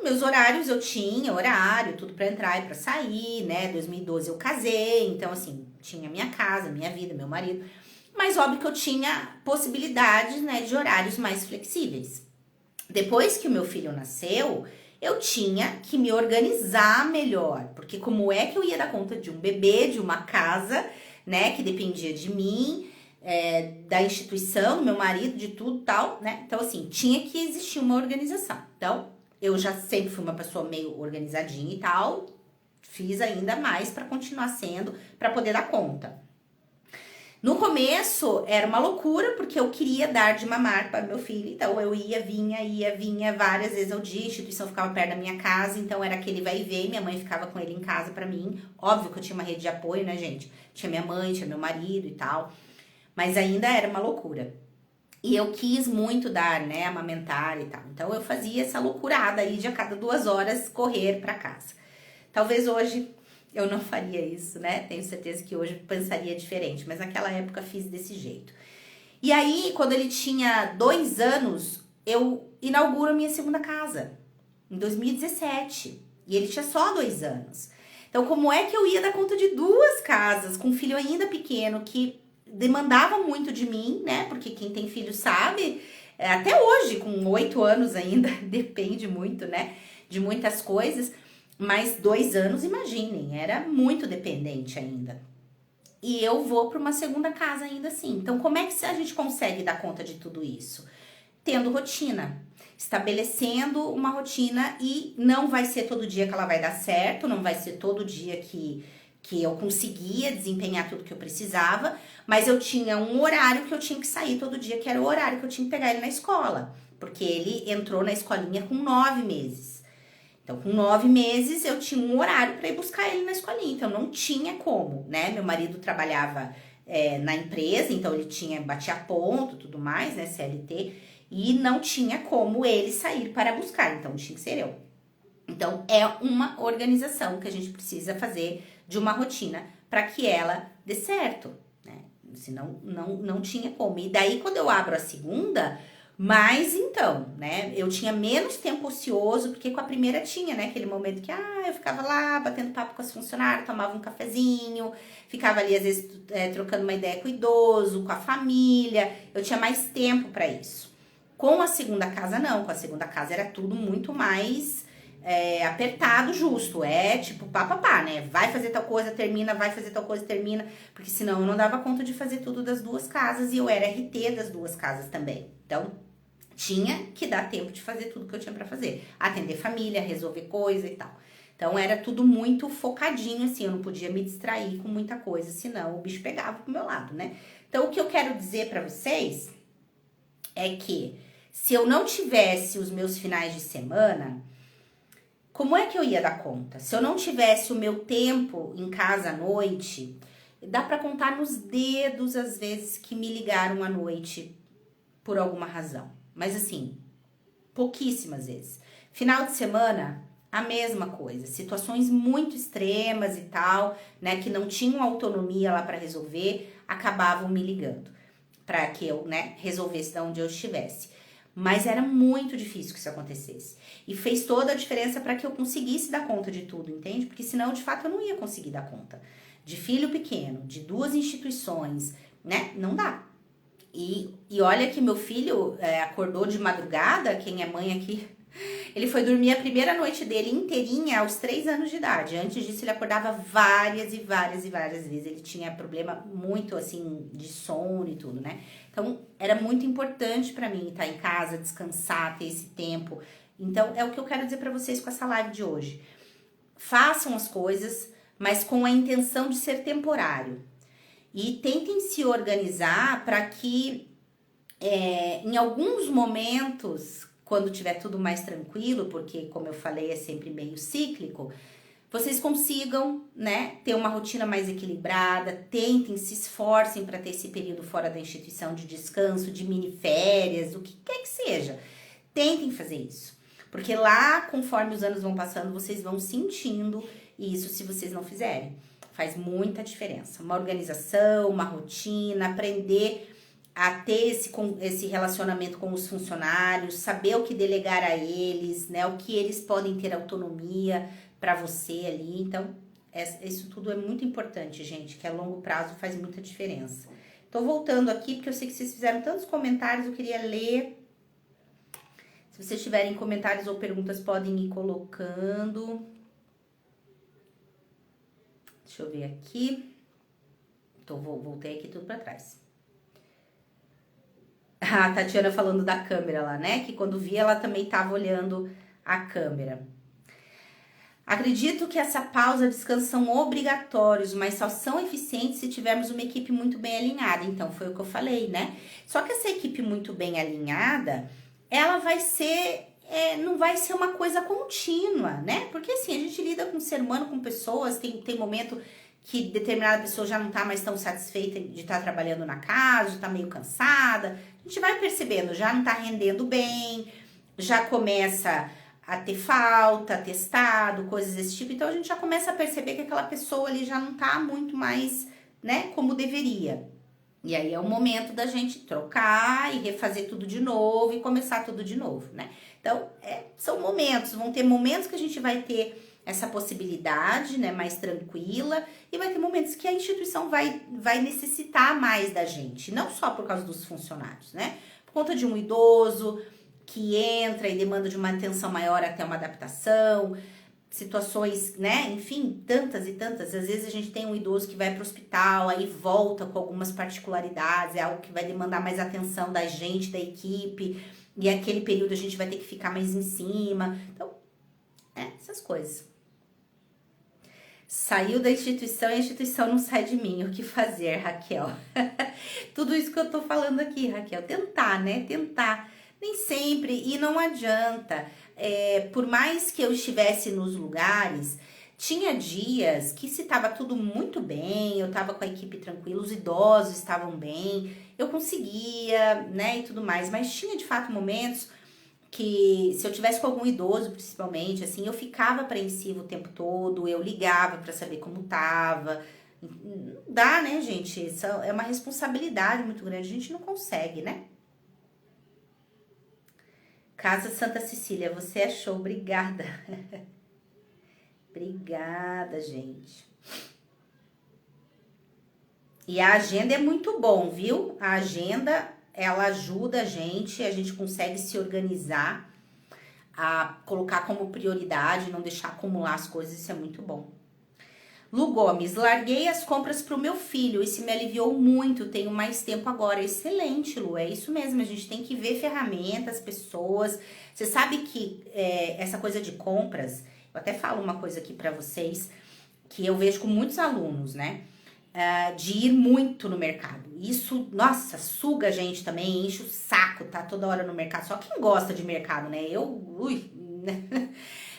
meus horários, eu tinha horário, tudo pra entrar e pra sair, né? 2012 eu casei, então assim, tinha minha casa, minha vida, meu marido. Mas óbvio que eu tinha possibilidades, né, de horários mais flexíveis. Depois que o meu filho nasceu, eu tinha que me organizar melhor, porque como é que eu ia dar conta de um bebê, de uma casa, né, que dependia de mim, da instituição, meu marido, de tudo tal, né? Então, assim, tinha que existir uma organização. Então, eu já sempre fui uma pessoa meio organizadinha e tal, fiz ainda mais para continuar sendo, para poder dar conta. No começo era uma loucura, porque eu queria dar de mamar para meu filho, então eu ia, vinha várias vezes ao dia, a instituição ficava perto da minha casa, então era aquele vai e vem, minha mãe ficava com ele em casa para mim. Óbvio que eu tinha uma rede de apoio, né, gente? Tinha minha mãe, tinha meu marido e tal, mas ainda era uma loucura. E eu quis muito dar, né, amamentar e tal. Então eu fazia essa loucurada aí de a cada 2 horas correr para casa. Talvez hoje eu não faria isso, né? Tenho certeza que hoje pensaria diferente, mas naquela época fiz desse jeito. E aí, quando ele tinha 2 anos, eu inauguro a minha segunda casa, em 2017. E ele tinha só 2 anos. Então, como é que eu ia dar conta de 2 casas, com um filho ainda pequeno, que demandava muito de mim, né? Porque quem tem filho sabe, até hoje, com 8 anos ainda, depende muito, né? De muitas coisas. Mas 2 anos, imaginem, era muito dependente ainda. E eu vou para uma segunda casa ainda assim. Então, como é que a gente consegue dar conta de tudo isso? Tendo rotina, estabelecendo uma rotina, e não vai ser todo dia que ela vai dar certo, não vai ser todo dia que eu conseguia desempenhar tudo que eu precisava, mas eu tinha um horário que eu tinha que sair todo dia, que era o horário que eu tinha que pegar ele na escola, porque ele entrou na escolinha com 9 meses. Então, com 9 meses, eu tinha um horário para ir buscar ele na escolinha. Então, não tinha como, né? Meu marido trabalhava na empresa, então ele batia ponto, tudo mais, né? CLT. E não tinha como ele sair para buscar. Então, tinha que ser eu. Então, é uma organização que a gente precisa fazer de uma rotina para que ela dê certo, né? Senão, não tinha como. E daí, quando eu abro a segunda... Mas então, né, eu tinha menos tempo ocioso, porque com a primeira tinha, né, aquele momento que, eu ficava lá batendo papo com as funcionárias, tomava um cafezinho, ficava ali às vezes trocando uma ideia com o idoso, com a família, eu tinha mais tempo para isso. Com a segunda casa não, com a segunda casa era tudo muito mais apertado, justo, tipo pá, né, vai fazer tal coisa, termina, vai fazer tal coisa, termina, porque senão eu não dava conta de fazer tudo das 2 casas, e eu era RT das 2 casas também, então... tinha que dar tempo de fazer tudo que eu tinha para fazer. Atender família, resolver coisa e tal. Então, era tudo muito focadinho, assim. Eu não podia me distrair com muita coisa, senão o bicho pegava pro meu lado, né? Então, o que eu quero dizer para vocês é que se eu não tivesse os meus finais de semana, como é que eu ia dar conta? Se eu não tivesse o meu tempo em casa à noite, dá para contar nos dedos as vezes que me ligaram à noite por alguma razão. Mas assim, pouquíssimas vezes. Final de semana, a mesma coisa. Situações muito extremas e tal, né, que não tinham autonomia lá para resolver, acabavam me ligando para que eu, né, resolvesse de onde eu estivesse. Mas era muito difícil que isso acontecesse. E fez toda a diferença para que eu conseguisse dar conta de tudo, entende? Porque senão, de fato, eu não ia conseguir dar conta. De filho pequeno, de 2 instituições, né? Não dá. E olha que meu filho acordou de madrugada, quem é mãe aqui, ele foi dormir a primeira noite dele inteirinha aos 3 anos de idade. Antes disso, ele acordava várias vezes. Ele tinha problema muito, assim, de sono e tudo, né? Então, era muito importante pra mim estar em casa, descansar, ter esse tempo. Então, é o que eu quero dizer pra vocês com essa live de hoje. Façam as coisas, mas com a intenção de ser temporário. E tentem se organizar para que em alguns momentos, quando tiver tudo mais tranquilo, porque como eu falei, é sempre meio cíclico, vocês consigam, né, ter uma rotina mais equilibrada, tentem, se esforcem para ter esse período fora da instituição de descanso, de mini férias, o que quer que seja. Tentem fazer isso. Porque lá, conforme os anos vão passando, vocês vão sentindo isso se vocês não fizerem. Faz muita diferença. Uma organização, uma rotina, aprender a ter esse relacionamento com os funcionários, saber o que delegar a eles, né? O que eles podem ter autonomia para você ali. Então, isso tudo é muito importante, gente, que a longo prazo faz muita diferença. Tô voltando aqui, porque eu sei que vocês fizeram tantos comentários, eu queria ler. Se vocês tiverem comentários ou perguntas, podem ir colocando. Deixa eu ver aqui. Voltei aqui tudo para trás. A Tatiana falando da câmera lá, né? Que quando via, ela também tava olhando a câmera. Acredito que essa pausa e descanso são obrigatórios, mas só são eficientes se tivermos uma equipe muito bem alinhada. Então, foi o que eu falei, né? Só que essa equipe muito bem alinhada, ela vai ser... não vai ser uma coisa contínua, né? Porque assim, a gente lida com ser humano, com pessoas, tem momento que determinada pessoa já não tá mais tão satisfeita de estar trabalhando na casa, já tá meio cansada. A gente vai percebendo, já não tá rendendo bem, já começa a ter falta, atestado, coisas desse tipo. Então, a gente já começa a perceber que aquela pessoa ali já não tá muito mais, né, como deveria. E aí, é o momento da gente trocar e refazer tudo de novo e começar tudo de novo, né? Então, são momentos, vão ter momentos que a gente vai ter essa possibilidade, né, mais tranquila, e vai ter momentos que a instituição vai necessitar mais da gente, não só por causa dos funcionários, né? Por conta de um idoso que entra e demanda de uma atenção maior até uma adaptação, situações, né, enfim, tantas e tantas. Às vezes a gente tem um idoso que vai para o hospital, aí volta com algumas particularidades, é algo que vai demandar mais atenção da gente, da equipe, e aquele período a gente vai ter que ficar mais em cima. Então, essas coisas. Saiu da instituição e a instituição não sai de mim. O que fazer, Raquel? Tudo isso que eu tô falando aqui, Raquel. Tentar, né? Tentar. Nem sempre, e não adianta. Por mais que eu estivesse nos lugares, tinha dias que se tava tudo muito bem, eu tava com a equipe tranquila, os idosos estavam bem, eu conseguia, né, e tudo mais. Mas tinha, de fato, momentos que, se eu tivesse com algum idoso, principalmente, assim, eu ficava apreensiva o tempo todo, eu ligava pra saber como tava. Não dá, né, gente? Isso é uma responsabilidade muito grande, a gente não consegue, né? Casa Santa Cecília, você é show, obrigada. Obrigada, gente. E a agenda é muito bom, viu? A agenda, ela ajuda a gente consegue se organizar, a colocar como prioridade, não deixar acumular as coisas, isso é muito bom. Lu Gomes, larguei as compras pro meu filho, isso me aliviou muito, tenho mais tempo agora. Excelente, Lu, é isso mesmo, a gente tem que ver ferramentas, pessoas. Você sabe que essa coisa de compras, eu até falo uma coisa aqui pra vocês, que eu vejo com muitos alunos, né? De ir muito no mercado. Isso, nossa, suga a gente também, enche o saco, tá toda hora no mercado. Só quem gosta de mercado, né?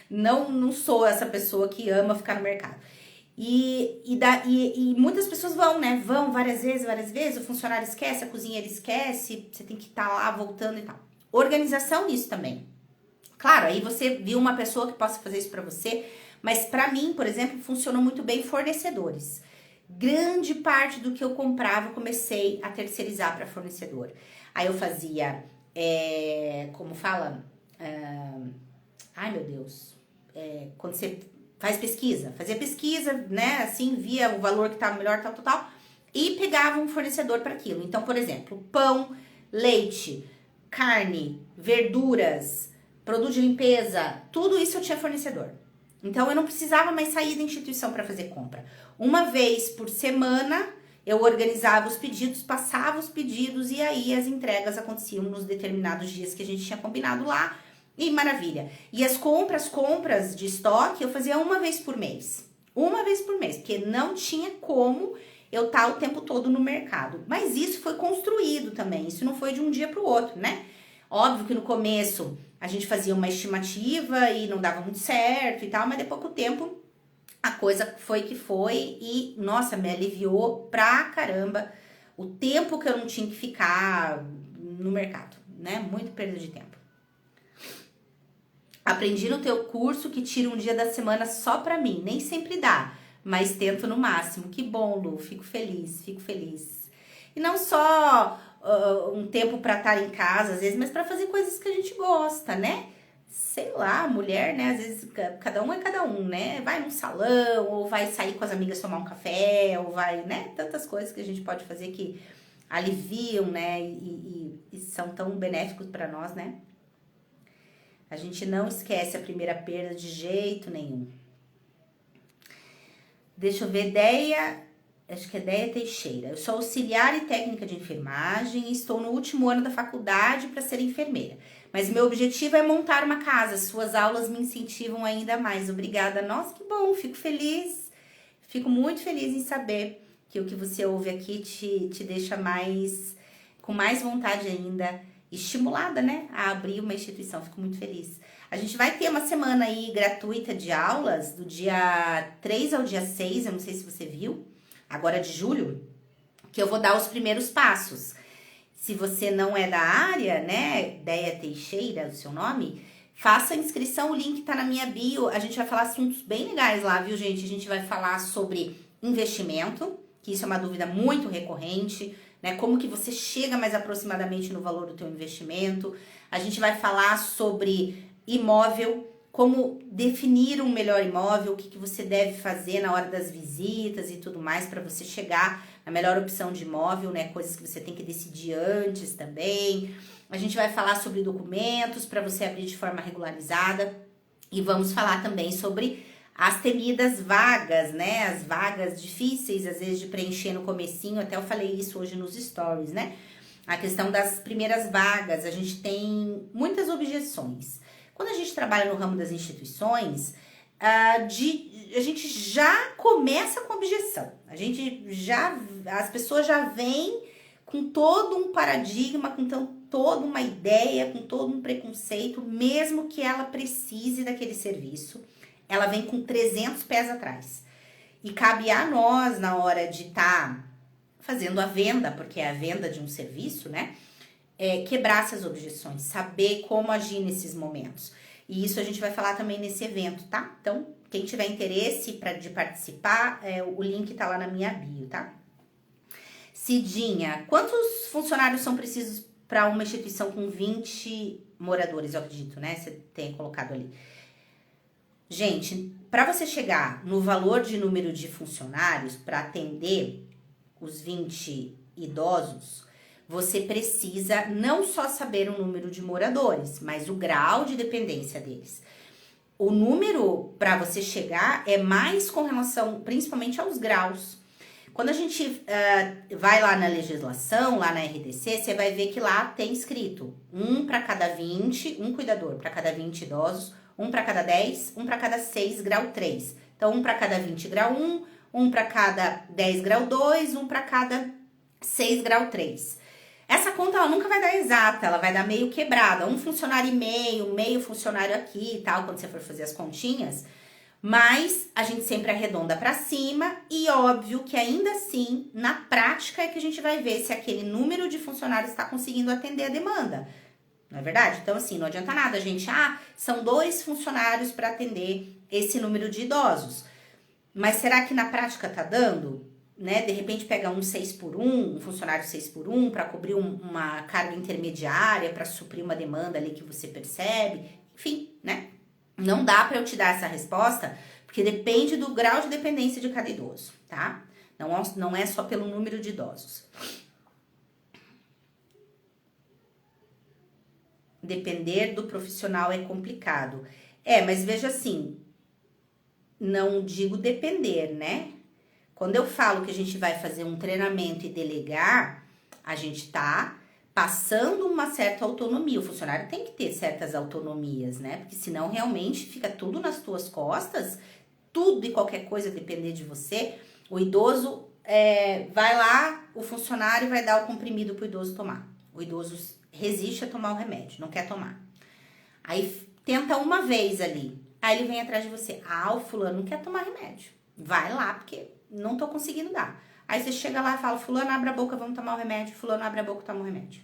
Não sou essa pessoa que ama ficar no mercado. E muitas pessoas vão, né? Vão várias vezes, o funcionário esquece, a cozinheira esquece, você tem que estar lá voltando e tal. Organização nisso também. Claro, aí você viu uma pessoa que possa fazer isso pra você, mas pra mim, por exemplo, funcionou muito bem fornecedores. Grande parte do que eu comprava, eu comecei a terceirizar para fornecedor. Aí eu fazia, como fala? Ai, meu Deus. Quando você faz pesquisa, fazia pesquisa, né? Assim, via o valor que estava melhor, tal. E pegava um fornecedor para aquilo. Então, por exemplo, pão, leite, carne, verduras, produto de limpeza, tudo isso eu tinha fornecedor. Então, eu não precisava mais sair da instituição para fazer compra. Uma vez por semana, eu organizava os pedidos, passava os pedidos e aí as entregas aconteciam nos determinados dias que a gente tinha combinado lá. E maravilha. E as compras de estoque, eu fazia uma vez por mês. Uma vez por mês, porque não tinha como eu estar o tempo todo no mercado. Mas isso foi construído também, isso não foi de um dia para o outro, né? Óbvio que no começo a gente fazia uma estimativa e não dava muito certo e tal, mas depois com o tempo a coisa foi que foi e, nossa, me aliviou pra caramba o tempo que eu não tinha que ficar no mercado, né? Muito perda de tempo. Aprendi no teu curso que tira um dia da semana só pra mim, nem sempre dá, mas tento no máximo. Que bom, Lu, fico feliz, fico feliz. E não só um tempo pra estar em casa, às vezes, mas pra fazer coisas que a gente gosta, né? Sei lá, mulher, né? Às vezes cada um é cada um, né? Vai num salão, ou vai sair com as amigas tomar um café, ou vai, né? Tantas coisas que a gente pode fazer que aliviam, né? E são tão benéficos pra nós, né? A gente não esquece a primeira perda de jeito nenhum. Deixa eu ver, Deia. acho que é Deia Teixeira. Eu sou auxiliar e técnica de enfermagem e estou no último ano da faculdade para ser enfermeira. Mas meu objetivo é montar uma casa. Suas aulas me incentivam ainda mais. Obrigada. Nossa, que bom. Fico feliz. Fico muito feliz em saber que o que você ouve aqui te deixa com mais vontade ainda, estimulada, né, a abrir uma instituição. Fico muito feliz. A gente vai ter uma semana aí gratuita de aulas, do dia 3 ao dia 6, eu não sei se você viu, agora de julho, que eu vou dar os primeiros passos. Se você não é da área, né, Deia Teixeira, o seu nome, faça a inscrição, o link tá na minha bio. A gente vai falar assuntos bem legais lá, viu, gente? A gente vai falar sobre investimento, que isso é uma dúvida muito recorrente, né? Como que você chega mais aproximadamente no valor do teu investimento. A gente vai falar sobre imóvel, como definir um melhor imóvel, o que você deve fazer na hora das visitas e tudo mais para você chegar na melhor opção de imóvel, né? Coisas que você tem que decidir antes também. A gente vai falar sobre documentos para você abrir de forma regularizada e vamos falar também sobre as temidas vagas, né? As vagas difíceis, às vezes, de preencher no comecinho, até eu falei isso hoje nos stories, né? A questão das primeiras vagas, a gente tem muitas objeções. Quando a gente trabalha no ramo das instituições, a gente já começa com objeção. As pessoas já vêm com todo um paradigma, com toda uma ideia, com todo um preconceito, mesmo que ela precise daquele serviço, ela vem com 300 pés atrás. E cabe a nós, na hora de estar fazendo a venda, porque é a venda de um serviço, né? Quebrar essas objeções, saber como agir nesses momentos. E isso a gente vai falar também nesse evento, tá? Então, quem tiver interesse de participar, o link tá lá na minha bio, tá? Cidinha, quantos funcionários são precisos para uma instituição com 20 moradores, eu acredito, né? Você tem colocado ali. Gente, para você chegar no valor de número de funcionários para atender os 20 idosos, você precisa não só saber o número de moradores, mas o grau de dependência deles. O número para você chegar é mais com relação, principalmente aos graus. Quando a gente vai lá na legislação, lá na RDC, você vai ver que lá tem escrito um para cada 20, um cuidador para cada 20 idosos, um para cada 10, um para cada 6, grau 3. Então, um para cada 20, grau 1, um para cada 10, grau 2, um para cada 6, grau 3. Essa conta ela nunca vai dar exata, ela vai dar meio quebrada. Um funcionário e meio funcionário aqui e tal, quando você for fazer as continhas. Mas a gente sempre arredonda para cima e óbvio que ainda assim, na prática é que a gente vai ver se aquele número de funcionários está conseguindo atender a demanda. Não é verdade? Então assim, não adianta nada, gente. São 2 funcionários para atender esse número de idosos. Mas será que na prática tá dando? Né? De repente pega um 6x1, um funcionário 6x1 para cobrir uma carga intermediária, para suprir uma demanda ali que você percebe. Enfim, né? Não dá para eu te dar essa resposta, porque depende do grau de dependência de cada idoso, tá? Não é só pelo número de idosos. Depender do profissional é complicado. Mas veja assim, não digo depender, né? Quando eu falo que a gente vai fazer um treinamento e delegar, a gente tá passando uma certa autonomia. O funcionário tem que ter certas autonomias, né? Porque senão realmente fica tudo nas tuas costas, tudo e qualquer coisa depender de você. O idoso vai lá, o funcionário vai dar o comprimido pro idoso tomar. O idoso resiste a tomar o remédio, não quer tomar. Aí tenta uma vez ali, aí ele vem atrás de você. O fulano não quer tomar remédio. Vai lá, porque não tô conseguindo dar. Aí você chega lá e fala, fulano, abre a boca, vamos tomar o remédio. Fulano, abre a boca, toma o remédio.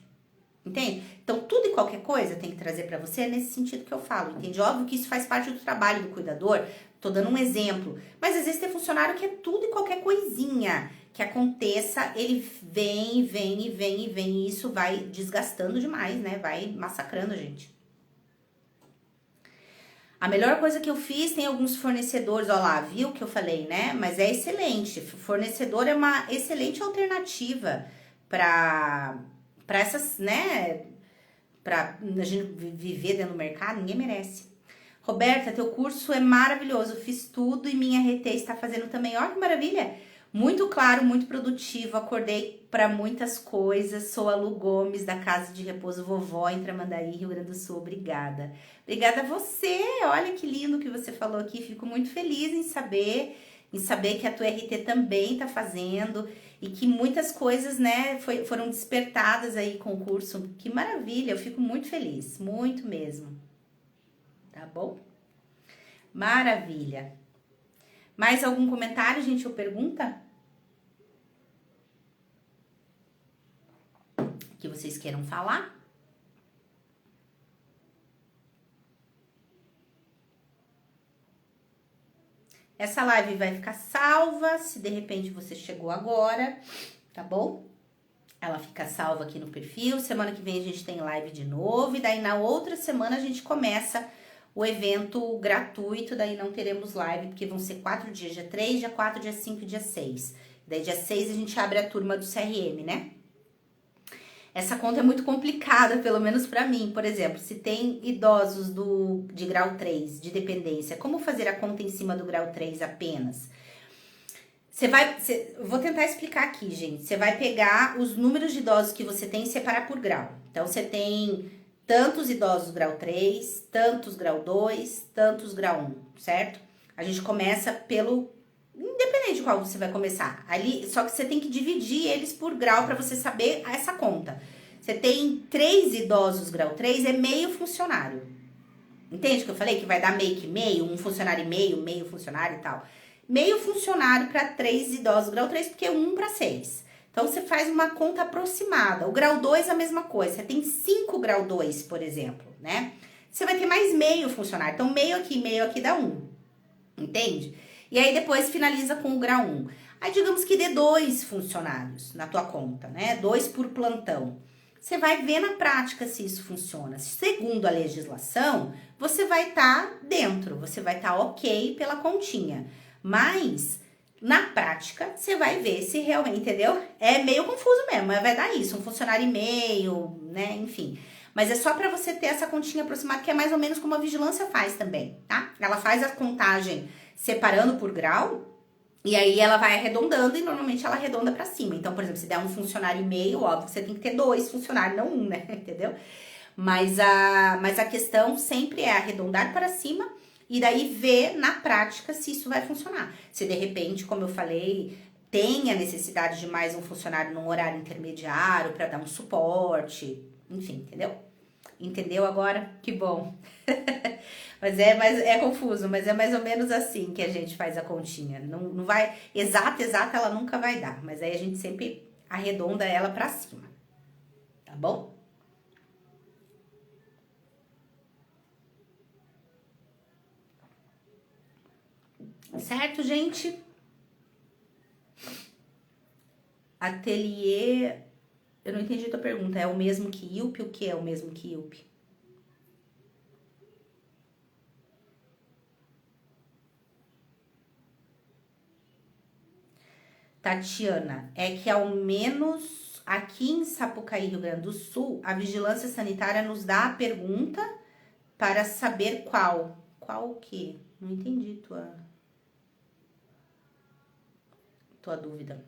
Entende? Então, tudo e qualquer coisa tem que trazer pra você nesse sentido que eu falo, entende? Óbvio que isso faz parte do trabalho do cuidador, tô dando um exemplo. Mas às vezes tem funcionário que é tudo e qualquer coisinha que aconteça, ele vem, e isso vai desgastando demais, né? Vai massacrando a gente. A melhor coisa que eu fiz, tem alguns fornecedores, ó lá, viu que eu falei, né? Mas é excelente. Fornecedor é uma excelente alternativa para essas, né? Para a gente viver dentro do mercado, ninguém merece. Roberta, teu curso é maravilhoso. Fiz tudo e minha RT está fazendo também. Olha que maravilha! Muito claro, muito produtivo, acordei para muitas coisas. Sou a Lu Gomes, da Casa de Repouso Vovó, em Tramandaí, Rio Grande do Sul. Obrigada. Obrigada a você. Olha que lindo que você falou aqui. Fico muito feliz em saber que a tua RT também está fazendo e que muitas coisas, né, foram despertadas aí com o curso. Que maravilha, eu fico muito feliz, muito mesmo. Tá bom? Maravilha. Mais algum comentário, gente, ou pergunta? Que vocês queiram falar? Essa live vai ficar salva, se de repente você chegou agora, tá bom? Ela fica salva aqui no perfil. Semana que vem a gente tem live de novo. E daí na outra semana a gente começa o evento gratuito. Daí não teremos live, porque vão ser 4 dias. Dia 3, dia 4, dia 5 e dia 6. Daí dia 6 a gente abre a turma do CRM, né? Essa conta é muito complicada, pelo menos pra mim. Por exemplo, se tem idosos de grau 3 de dependência, como fazer a conta em cima do grau 3 apenas? Vou tentar explicar aqui, gente. Você vai pegar os números de idosos que você tem e separar por grau. Então, você tem tantos idosos grau 3, tantos grau 2, tantos grau 1, certo? A gente começa independente de qual você vai começar. Ali, só que você tem que dividir eles por grau para você saber essa conta. Você tem 3 idosos grau 3, é meio funcionário. Entende o que eu falei? Que vai dar meio que meio, um funcionário e meio funcionário e tal. Meio funcionário para 3 idosos grau 3, porque 1 para 6. Então, você faz uma conta aproximada. O grau 2 é a mesma coisa. Você tem 5 grau 2, por exemplo, né? Você vai ter mais meio funcionário. Então, meio aqui dá 1. Entende? E aí, depois finaliza com o grau 1. Aí, digamos que dê 2 funcionários na tua conta, né? 2 por plantão. Você vai ver na prática se isso funciona. Segundo a legislação, você vai estar dentro. Você vai estar ok pela continha. Mas, na prática, você vai ver se realmente, entendeu? É meio confuso mesmo, mas vai dar isso, um funcionário e meio, né? Enfim. Mas é só para você ter essa continha aproximada, que é mais ou menos como a vigilância faz também, tá? Ela faz a contagem separando por grau, e aí ela vai arredondando, e normalmente ela arredonda para cima. Então, por exemplo, se der um funcionário e meio, óbvio que você tem que ter 2 funcionários, não 1, né? Entendeu? Mas a questão sempre é arredondar para cima, e daí ver na prática se isso vai funcionar. Se de repente, como eu falei, tem a necessidade de mais um funcionário num horário intermediário para dar um suporte, enfim, entendeu? Entendeu agora? Que bom. Mas é confuso, mas é mais ou menos assim que a gente faz a continha. Não vai exata, ela nunca vai dar, mas aí a gente sempre arredonda ela para cima. Tá bom? Certo, gente? Ateliê... Eu não entendi a tua pergunta. É o mesmo que IUP? O que é o mesmo que IUP? Tatiana, é que ao menos aqui em Sapucaí, Rio Grande do Sul, a vigilância sanitária nos dá a pergunta para saber qual. Qual o quê? Não entendi tua dúvida.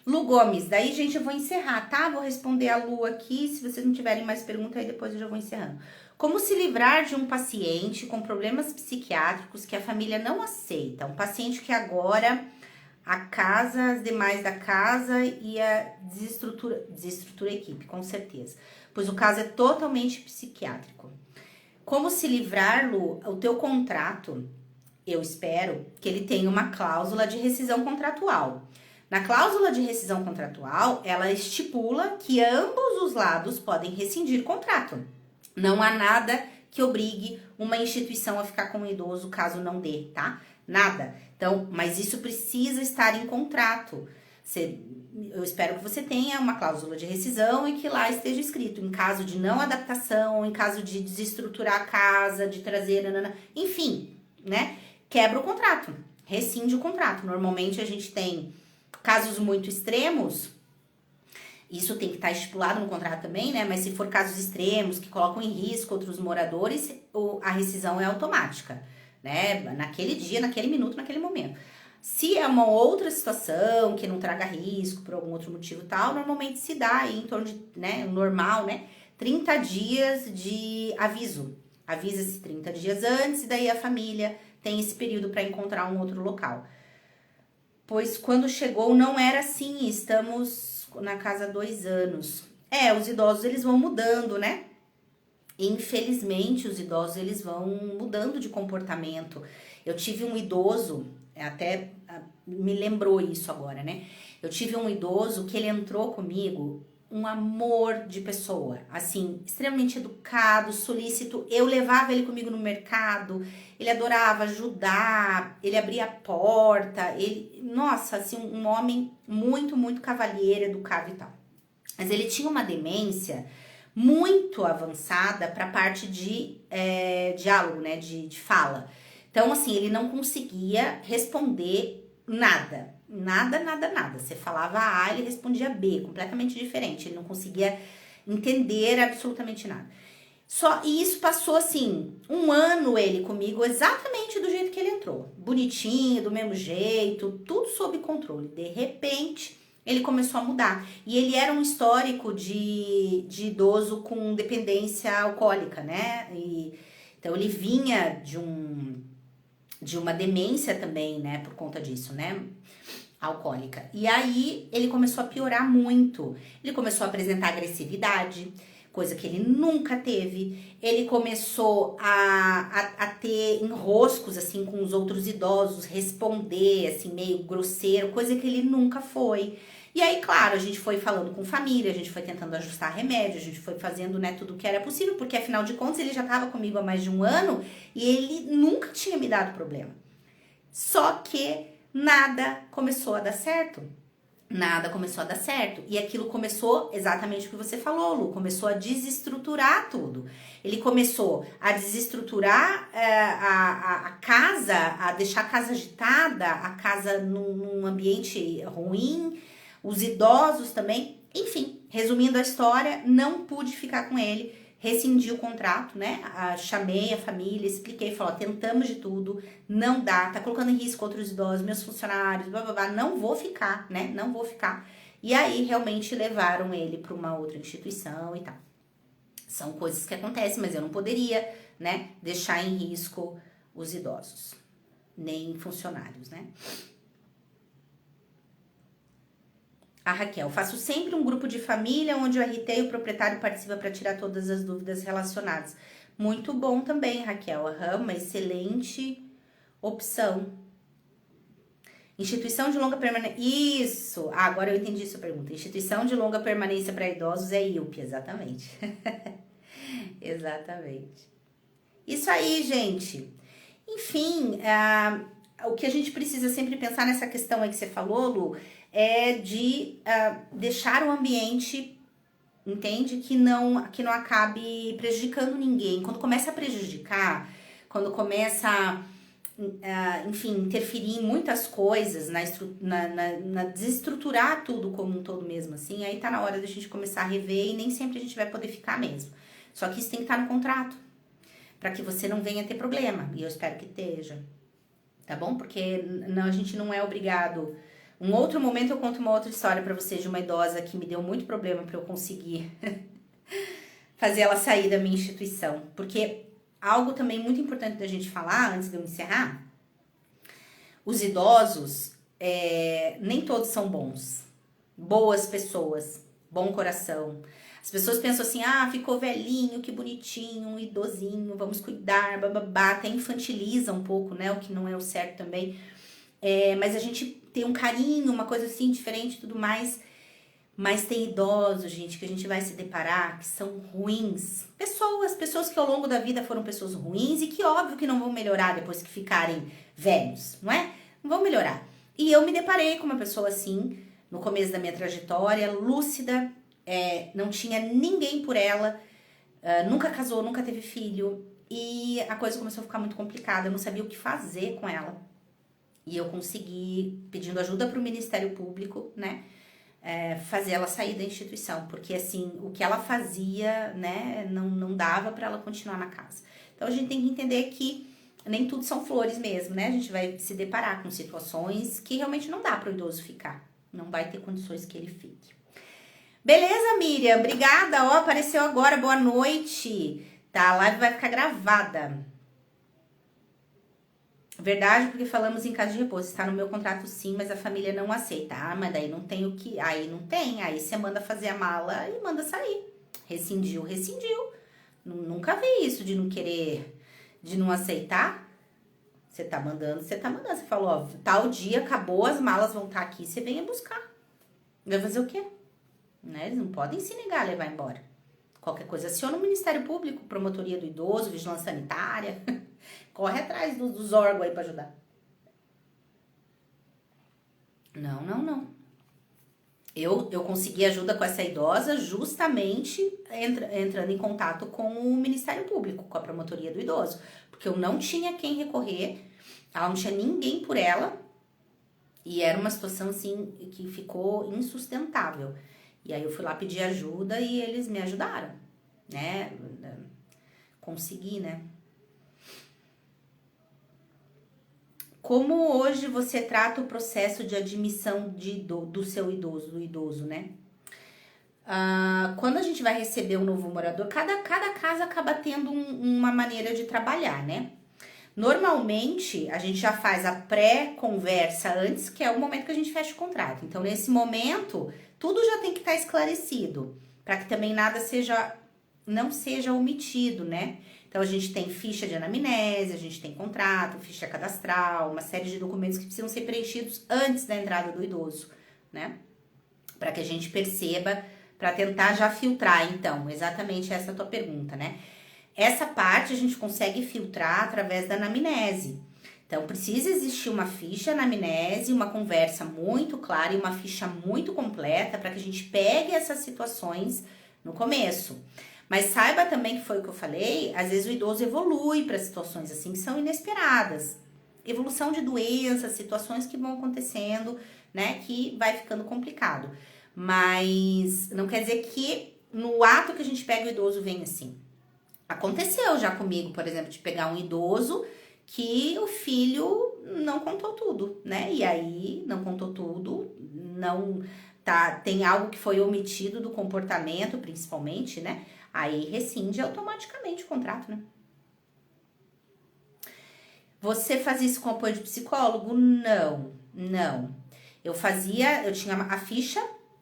Lu Gomes, daí, gente, eu vou encerrar, tá? Vou responder a Lu aqui. Se vocês não tiverem mais perguntas, aí depois eu já vou encerrando. Como se livrar de um paciente com problemas psiquiátricos que a família não aceita? Um paciente que agora a casa, as demais da casa e a desestrutura a equipe, com certeza. Pois o caso é totalmente psiquiátrico. Como se livrar, Lu? O teu contrato, eu espero que ele tenha uma cláusula de rescisão contratual. Na cláusula de rescisão contratual, ela estipula que ambos os lados podem rescindir o contrato. Não há nada que obrigue uma instituição a ficar com o idoso caso não dê, tá? Nada. Então, mas isso precisa estar em contrato. Eu espero que você tenha uma cláusula de rescisão e que lá esteja escrito em caso de não adaptação, em caso de desestruturar a casa, de trazer, enfim, né? Quebra o contrato, rescinde o contrato. Normalmente a gente tem casos muito extremos, isso tem que estar estipulado no contrato também, né? Mas se for casos extremos que colocam em risco outros moradores, a rescisão é automática, né? Naquele dia, naquele minuto, naquele momento. Se é uma outra situação que não traga risco por algum outro motivo e tal, normalmente se dá aí em torno de, né, normal, né, 30 dias de aviso. Avisa-se 30 dias antes e daí a família tem esse período para encontrar um outro local. Pois quando chegou não era assim, estamos na casa há 2 anos. Os idosos eles vão mudando, né? Infelizmente, os idosos eles vão mudando de comportamento. Eu tive um idoso, até me lembrou isso agora, né? Eu tive um idoso que ele entrou comigo, um amor de pessoa, assim, extremamente educado, solícito. Eu levava ele comigo no mercado, ele adorava ajudar, ele abria a porta, nossa, assim, um homem muito, muito cavalheiro, educado e tal. Mas ele tinha uma demência muito avançada para a parte de diálogo, né, de fala. Então, assim, ele não conseguia responder nada. Nada. Você falava A, ele respondia B, completamente diferente. Ele não conseguia entender absolutamente nada. E isso passou, assim, 1 ano ele comigo, exatamente do jeito que ele entrou. Bonitinho, do mesmo jeito, tudo sob controle. De repente, ele começou a mudar. E ele era um histórico de idoso com dependência alcoólica, né? Então, ele vinha de uma demência também, né? Por conta disso, né? Alcoólica. E aí, ele começou a piorar muito. Ele começou a apresentar agressividade, coisa que ele nunca teve. Ele começou a ter enroscos, assim, com os outros idosos, responder, assim, meio grosseiro, coisa que ele nunca foi. E aí, claro, a gente foi falando com família, a gente foi tentando ajustar remédio, a gente foi fazendo, né, tudo o que era possível, porque afinal de contas ele já estava comigo há mais de 1 ano e ele nunca tinha me dado problema. Só que nada começou a dar certo. Nada começou a dar certo. E aquilo começou exatamente o que você falou, Lu. Começou a desestruturar tudo. Ele começou a desestruturar a casa, a deixar a casa agitada, a casa num ambiente ruim, os idosos também. Enfim, resumindo a história, não pude ficar com ele. Rescindi o contrato, né? Chamei a família, expliquei, falei, tentamos de tudo, não dá, tá colocando em risco outros idosos, meus funcionários, blá, blá, blá, não vou ficar, né? Não vou ficar. E aí, realmente, levaram ele para uma outra instituição e tal. São coisas que acontecem, mas eu não poderia, né, deixar em risco os idosos, nem funcionários, né? A Raquel, faço sempre um grupo de família onde o RT e o proprietário participam para tirar todas as dúvidas relacionadas. Muito bom também, Raquel. Uma excelente opção. Instituição de longa permanência. Isso! Agora eu entendi sua pergunta. Instituição de longa permanência para idosos é IUP, exatamente. Exatamente. Isso aí, gente. Enfim, o que a gente precisa sempre pensar nessa questão aí que você falou, Lu, é de deixar o ambiente, entende? Que não acabe prejudicando ninguém. Quando começa a prejudicar, quando começa enfim, interferir em muitas coisas, na desestruturar tudo como um todo mesmo, assim, aí tá na hora da gente começar a rever e nem sempre a gente vai poder ficar mesmo. Só que isso tem que estar no contrato, para que você não venha ter problema, e eu espero que esteja, tá bom? Porque não, a gente não é obrigado. Um outro momento eu conto uma outra história para vocês de uma idosa que me deu muito problema para eu conseguir fazer ela sair da minha instituição. Porque algo também muito importante da gente falar, antes de eu encerrar, os idosos, nem todos são bons. Boas pessoas, bom coração. As pessoas pensam assim, ficou velhinho, que bonitinho, um idosinho, vamos cuidar, bababá, até infantiliza um pouco, né, o que não é o certo também. Mas a gente tem um carinho, uma coisa assim, diferente e tudo mais. Mas tem idosos, gente, que a gente vai se deparar, que são ruins. Pessoas que ao longo da vida foram pessoas ruins e que óbvio que não vão melhorar depois que ficarem velhos, não é? Não vão melhorar. E eu me deparei com uma pessoa assim, no começo da minha trajetória, lúcida, não tinha ninguém por ela, nunca casou, nunca teve filho. E a coisa começou a ficar muito complicada, eu não sabia o que fazer com ela. E eu consegui, pedindo ajuda para o Ministério Público, né, fazer ela sair da instituição, porque assim, o que ela fazia, né, não dava para ela continuar na casa. Então a gente tem que entender que nem tudo são flores mesmo, né? A gente vai se deparar com situações que realmente não dá para o idoso ficar. Não vai ter condições que ele fique. Beleza, Miriam? Obrigada. Ó, apareceu agora. Boa noite. Tá, a live vai ficar gravada. Verdade, porque falamos em casa de repouso. Está no meu contrato sim, mas a família não aceita. Ah, mas daí não tem o que... Aí não tem. Aí você manda fazer a mala e manda sair. Rescindiu, rescindiu. Nunca vi isso de não querer... De não aceitar. Você tá mandando, você tá mandando. Você falou, ó, tal dia acabou, as malas vão estar aqui, você venha buscar. Vai fazer o quê? Né? Eles não podem se negar a levar embora. Qualquer coisa, aciona o Ministério Público, Promotoria do Idoso, Vigilância Sanitária. Corre atrás dos órgãos aí pra ajudar. Não. Eu consegui ajuda com essa idosa justamente entrando em contato com o Ministério Público, com a Promotoria do Idoso. Porque eu não tinha quem recorrer, ela não tinha ninguém por ela. E era uma situação assim que ficou insustentável. E aí eu fui lá pedir ajuda e eles me ajudaram, né? Consegui, né? Como hoje você trata o processo de admissão do seu idoso, do idoso, né? Quando a gente vai receber um novo morador, cada casa acaba tendo uma maneira de trabalhar, né? Normalmente, a gente já faz a pré-conversa antes, que é o momento que a gente fecha o contrato. Então, nesse momento, tudo já tem que estar esclarecido, para que também nada não seja omitido, né? Então, a gente tem ficha de anamnese, a gente tem contrato, ficha cadastral, uma série de documentos que precisam ser preenchidos antes da entrada do idoso, né? Para que a gente perceba, para tentar já filtrar, então, exatamente essa tua pergunta, né? Essa parte a gente consegue filtrar através da anamnese. Então, precisa existir uma ficha anamnese, uma conversa muito clara e uma ficha muito completa para que a gente pegue essas situações no começo. Mas saiba também que foi o que eu falei, às vezes o idoso evolui para situações assim que são inesperadas. Evolução de doenças, situações que vão acontecendo, né, que vai ficando complicado. Mas não quer dizer que no ato que a gente pega o idoso vem assim. Aconteceu já comigo, por exemplo, de pegar um idoso que o filho não contou tudo, né? E aí não contou tudo, não tá, tem algo que foi omitido do comportamento, principalmente, né? Aí rescinde automaticamente o contrato, né? Você faz isso com apoio de psicólogo? Não. Eu tinha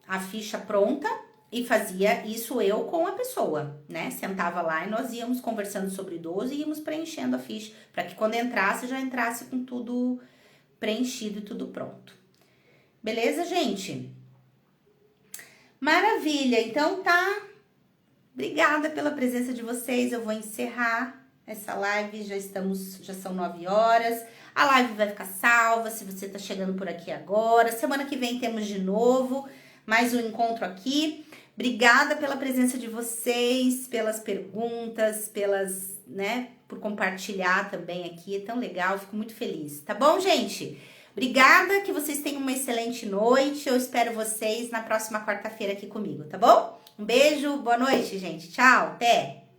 a ficha pronta e fazia isso eu com a pessoa, né? Sentava lá e nós íamos conversando sobre o idoso e íamos preenchendo a ficha, para que quando entrasse, já entrasse com tudo preenchido e tudo pronto. Beleza, gente? Maravilha, então tá. Obrigada pela presença de vocês. Eu vou encerrar essa live, já são 9 horas. A live vai ficar salva se você tá chegando por aqui agora. Semana que vem temos de novo mais um encontro aqui. Obrigada pela presença de vocês, pelas perguntas, por compartilhar também aqui. É tão legal, fico muito feliz. Tá bom, gente? Obrigada, que vocês tenham uma excelente noite. Eu espero vocês na próxima quarta-feira aqui comigo, tá bom? Um beijo, boa noite, gente. Tchau, até!